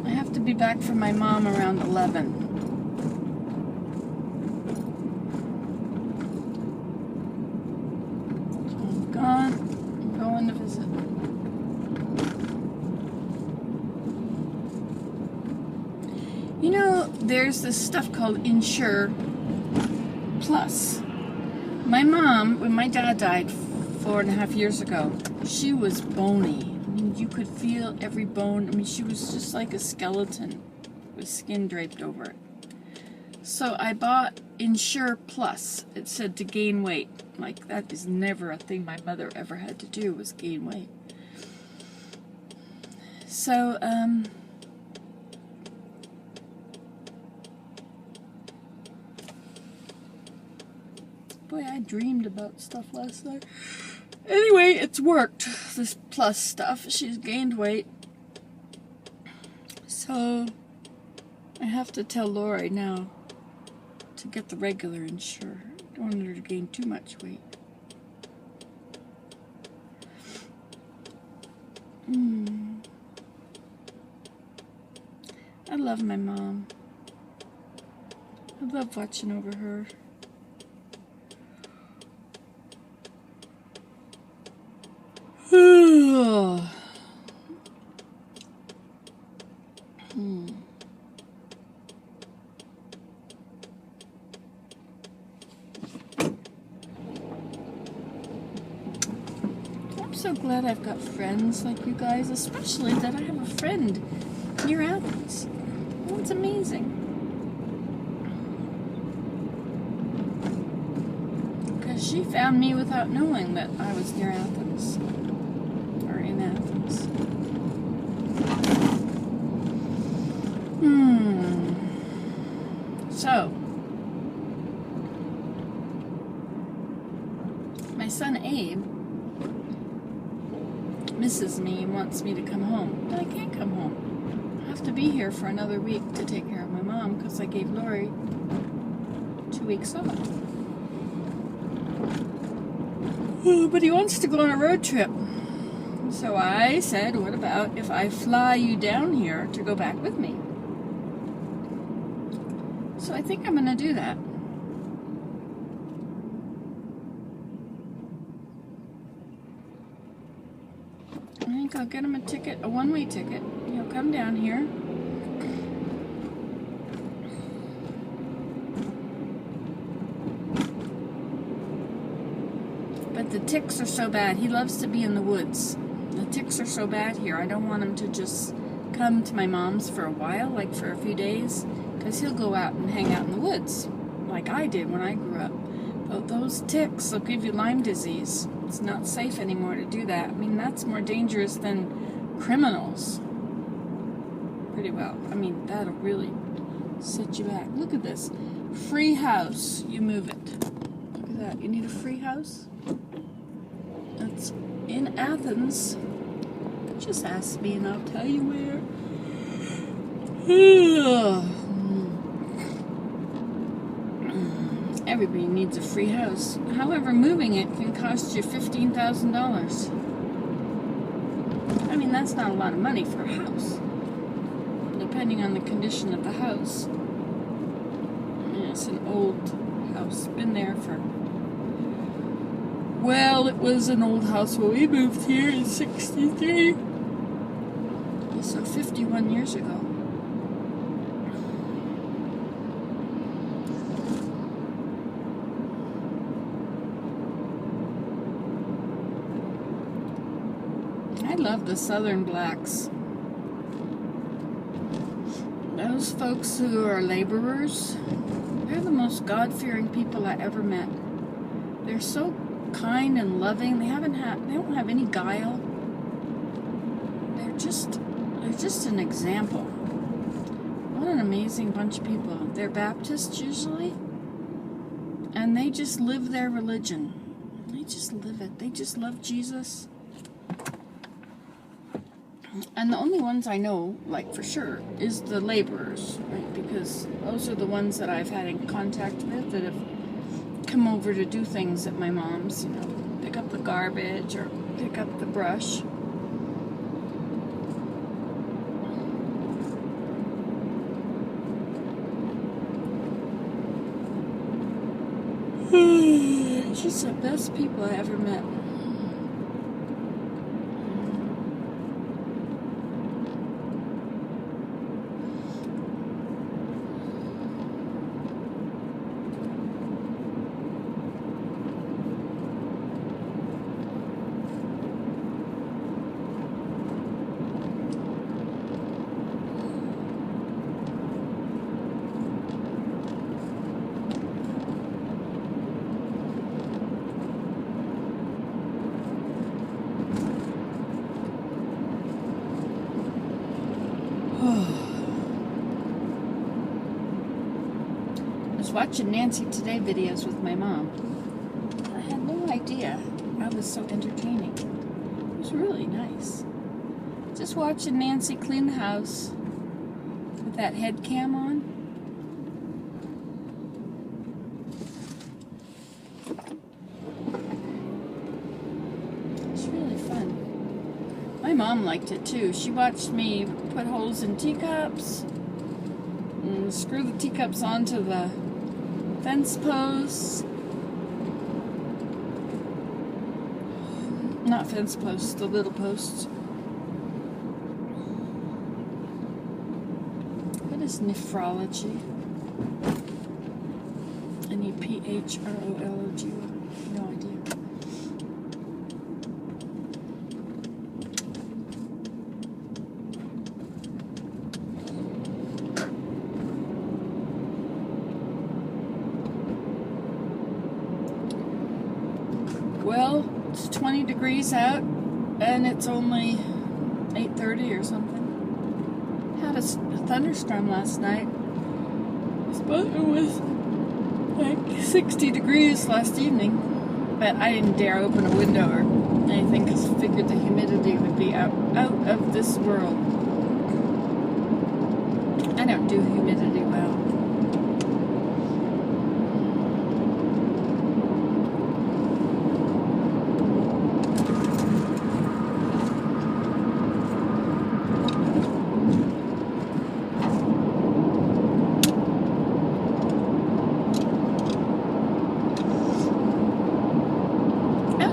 I have to be back for my mom around 11. So I'm gone. I'm going to visit. You know, there's this stuff called Insure Plus. My mom, when my dad died 4.5 years ago, she was bony. I mean, you could feel every bone. I mean, she was just like a skeleton with skin draped over it. So I bought Insure Plus. It said to gain weight. Like, that is never a thing my mother ever had to do, was gain weight. So, boy, I dreamed about stuff last night. Anyway, it's worked, this Plus stuff. She's gained weight. So, I have to tell Lori now to get the regular Insure. I don't want her to gain too much weight. I love my mom. I love watching over her. I'm so glad I've got friends like you guys, especially that I have a friend near Athens. Oh, it's amazing. Because she found me without knowing that I was near Athens. Or in Athens. So, my son Abe misses me and wants me to come home, but I can't come home. I have to be here for another week to take care of my mom because I gave Lori 2 weeks off. But he wants to go on a road trip. So I said, what about if I fly you down here to go back with me? So I think I'm going to do that. think I'll get him a ticket, a one-way ticket. He'll come down here. But the ticks are so bad. He loves to be in the woods. The ticks are so bad here. I don't want him to just come to my mom's for a while, like for a few days, because he'll go out and hang out in the woods, like I did when I grew up. But those ticks will give you Lyme disease. It's not safe anymore to do that. I mean, that's more dangerous than criminals. Pretty well. I mean, that'll really set you back. Look at this. Free house. You move it. Look at that. You need a free house? That's in Athens. Just ask me and I'll tell you where. Everybody needs a free house. However, moving it can cost you $15,000. I mean, that's not a lot of money for a house, depending on the condition of the house. It's an old house. Been there for... Well, it was an old house when we moved here in '63. So 51 years ago. I love the Southern blacks. Those folks who are laborers, they're the most God-fearing people I ever met. They're so kind and loving. They don't have any guile. They're just an example. What an amazing bunch of people. They're Baptists usually, and they just live their religion. They just live it. They just love Jesus. And the only ones I know, like for sure, is the laborers, right? Because those are the ones that I've had in contact with that have come over to do things at my mom's, you know, pick up the garbage or pick up the brush. Just the best people I ever met. I was watching Nancy Today videos with my mom. I had no idea that was so entertaining. It was really nice. Just watching Nancy clean the house with that head cam on. It's really fun. My mom liked it too. She watched me put holes in teacups and screw the teacups onto the fence posts. Not fence posts, the little posts. What is nephrology? Nephrology? No idea. Well, it's 20 degrees out, and it's only 8:30 or something. Had a thunderstorm last night. It was like 60 degrees last evening, but I didn't dare open a window or anything because I figured the humidity would be out of this world. I don't do humidity well.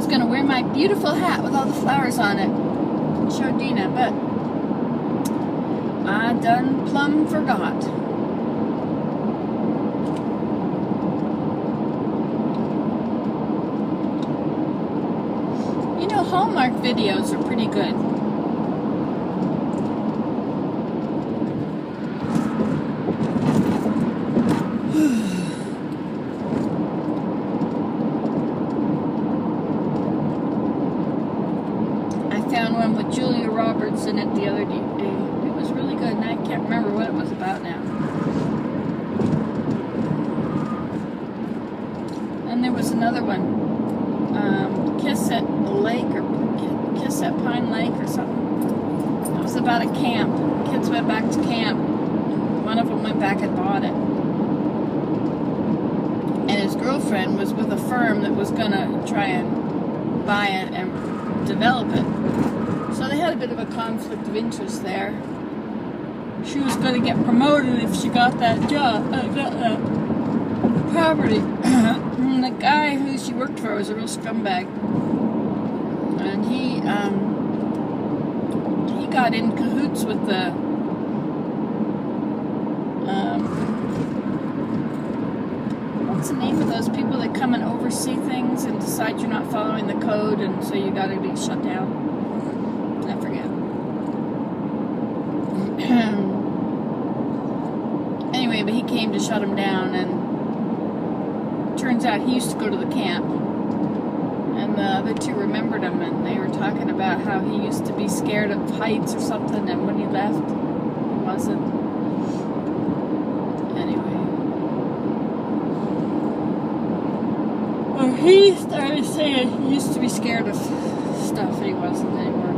Gonna wear my beautiful hat with all the flowers on it. and show Dina, but I done plumb forgot. You know, Hallmark videos are pretty good. With Julia Roberts in it the other day. It was really good, and I can't remember what it was about now. And there was another one, Kiss at the Lake, or Kiss at Pine Lake, or something. It was about a camp. Kids went back to camp. One of them went back and bought it. And his girlfriend was with a firm that was going to try and buy it and develop it. So they had a bit of a conflict of interest there. She was going to get promoted if she got that job, got that property. And the guy who she worked for was a real scumbag, and he got in cahoots with the what's the name of those people that come and oversee things and decide you're not following the code, and so you got to be shut down. I forget. Anyway, but he came to shut him down, and turns out he used to go to the camp, and the other two remembered him, and they were talking about how he used to be scared of heights or something, and when he left, he wasn't. Anyway. Well, he started saying he used to be scared of stuff, and he wasn't anymore.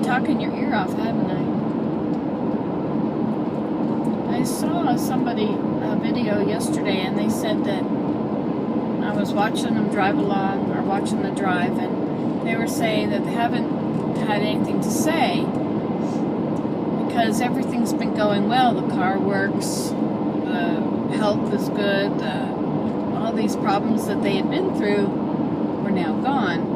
Talking your ear off, haven't I? I saw a video yesterday, and they said that I was watching them drive along, or watching the drive, and they were saying that they haven't had anything to say because everything's been going well. The car works, the health is good, all these problems that they had been through were now gone.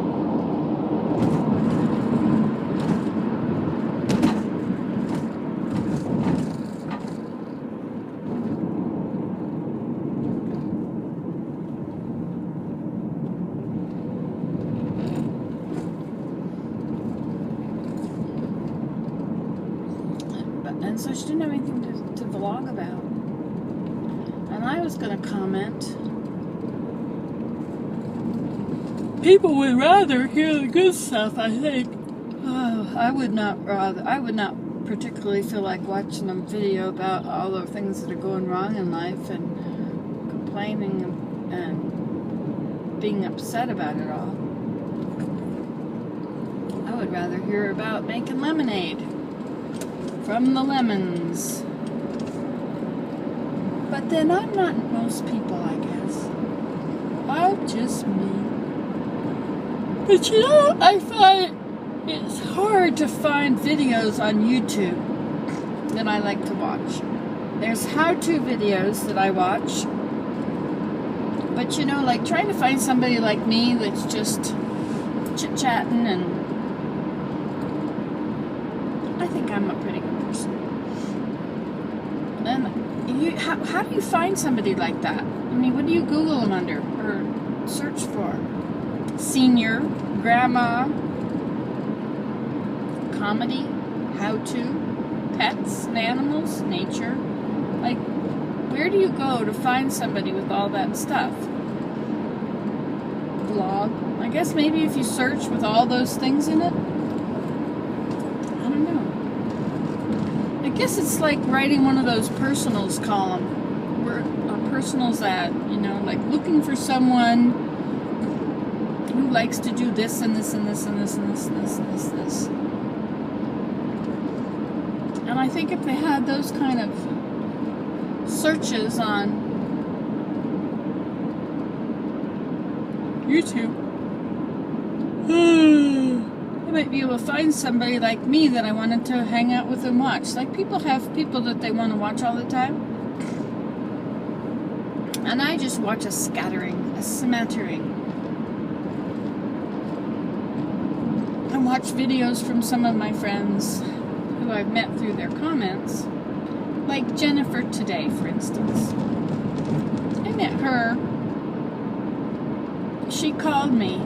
And so she didn't have anything to vlog about. And I was going to comment, people would rather hear the good stuff, I think. I would not particularly feel like watching a video about all the things that are going wrong in life and complaining and being upset about it all. I would rather hear about making lemonade from the lemons. But then I'm not most people, I guess. I'm just me. But you know, I find it's hard to find videos on YouTube that I like to watch. There's how-to videos that I watch. But you know, like trying to find somebody like me that's just chit-chatting, and I think I'm a pretty good person. And how do you find somebody like that? I mean, what do you Google them under or search for? Senior, grandma, comedy, how-to, pets and animals, nature. Like, where do you go to find somebody with all that stuff? Blog. I guess maybe if you search with all those things in it. I don't know. I guess it's like writing one of those personals column, where a personals ad, you know, like looking for someone who likes to do this and this and this and this and this and this and this and this. And I think if they had those kind of searches on YouTube, I might be able to find somebody like me that I wanted to hang out with and watch. Like, people have people that they want to watch all the time. And I just watch a smattering. I watch videos from some of my friends who I've met through their comments. Like Jennifer today, for instance. I met her. She called me.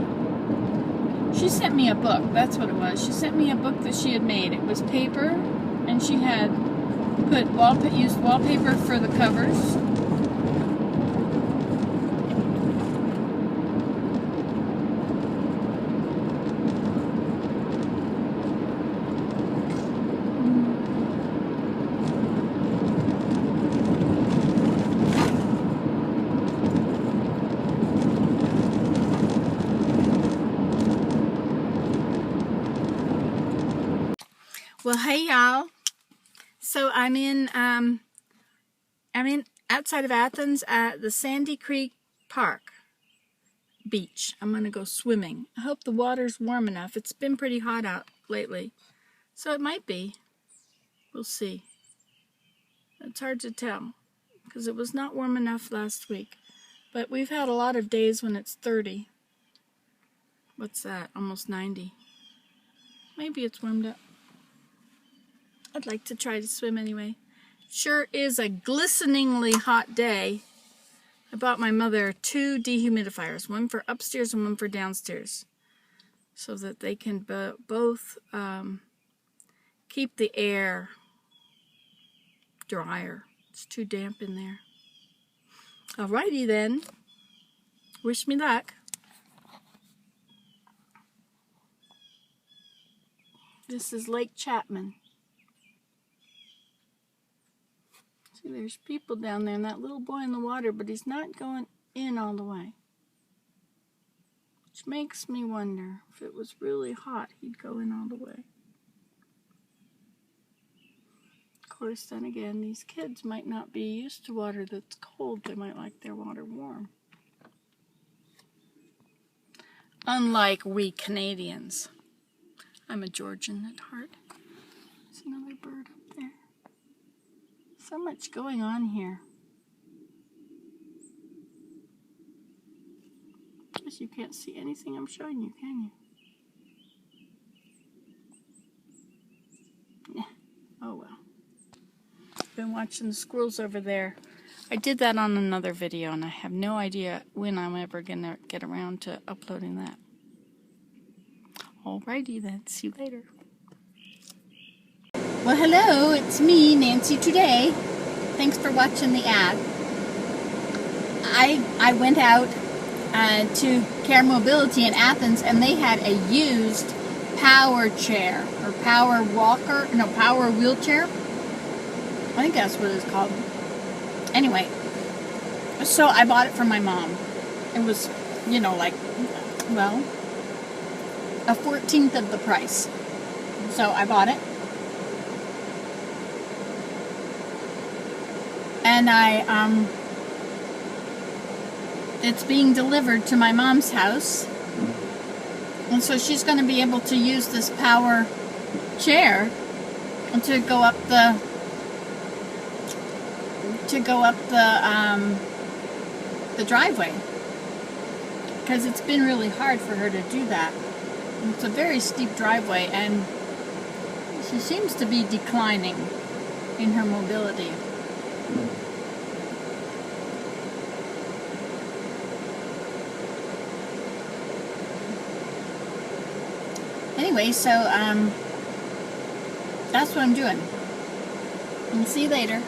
She sent me a book. That's what it was. She sent me a book that she had made. It was paper, and she had used wallpaper for the covers. Well, hey y'all. So I'm in outside of Athens at the Sandy Creek Park beach. I'm gonna go swimming. I hope the water's warm enough. It's been pretty hot out lately, so it might be. We'll see. It's hard to tell because it was not warm enough last week, but we've had a lot of days when it's 30. What's that? Almost 90. Maybe it's warmed up. I'd like to try to swim anyway. Sure is a glisteningly hot day. I bought my mother 2 dehumidifiers, one for upstairs and one for downstairs, so that they can both keep the air drier. It's too damp in there. Alrighty then. Wish me luck. This is Lake Chapman. There's people down there and that little boy in the water, but he's not going in all the way. Which makes me wonder if it was really hot, he'd go in all the way. Of course, then again, these kids might not be used to water that's cold. They might like their water warm. Unlike we Canadians. I'm a Georgian at heart. There's another bird up there. So much going on here. Guess you can't see anything I'm showing you, can you? Yeah. Oh well. Been watching the squirrels over there. I did that on another video, and I have no idea when I'm ever gonna get around to uploading that. Alrighty then. See you later. Well, hello, it's me, Nancy Today. Thanks for watching the ad. I went out to Care Mobility in Athens, and they had a used power chair, or power walker, no, power wheelchair. I think that's what it's called. Anyway, so I bought it for my mom. It was, you know, like, well, a 14th of the price. So I bought it. And it's being delivered to my mom's house. And so she's going to be able to use this power chair to go up the driveway. Because it's been really hard for her to do that. It's a very steep driveway, and she seems to be declining in her mobility. Anyway, so that's what I'm doing. And see you later.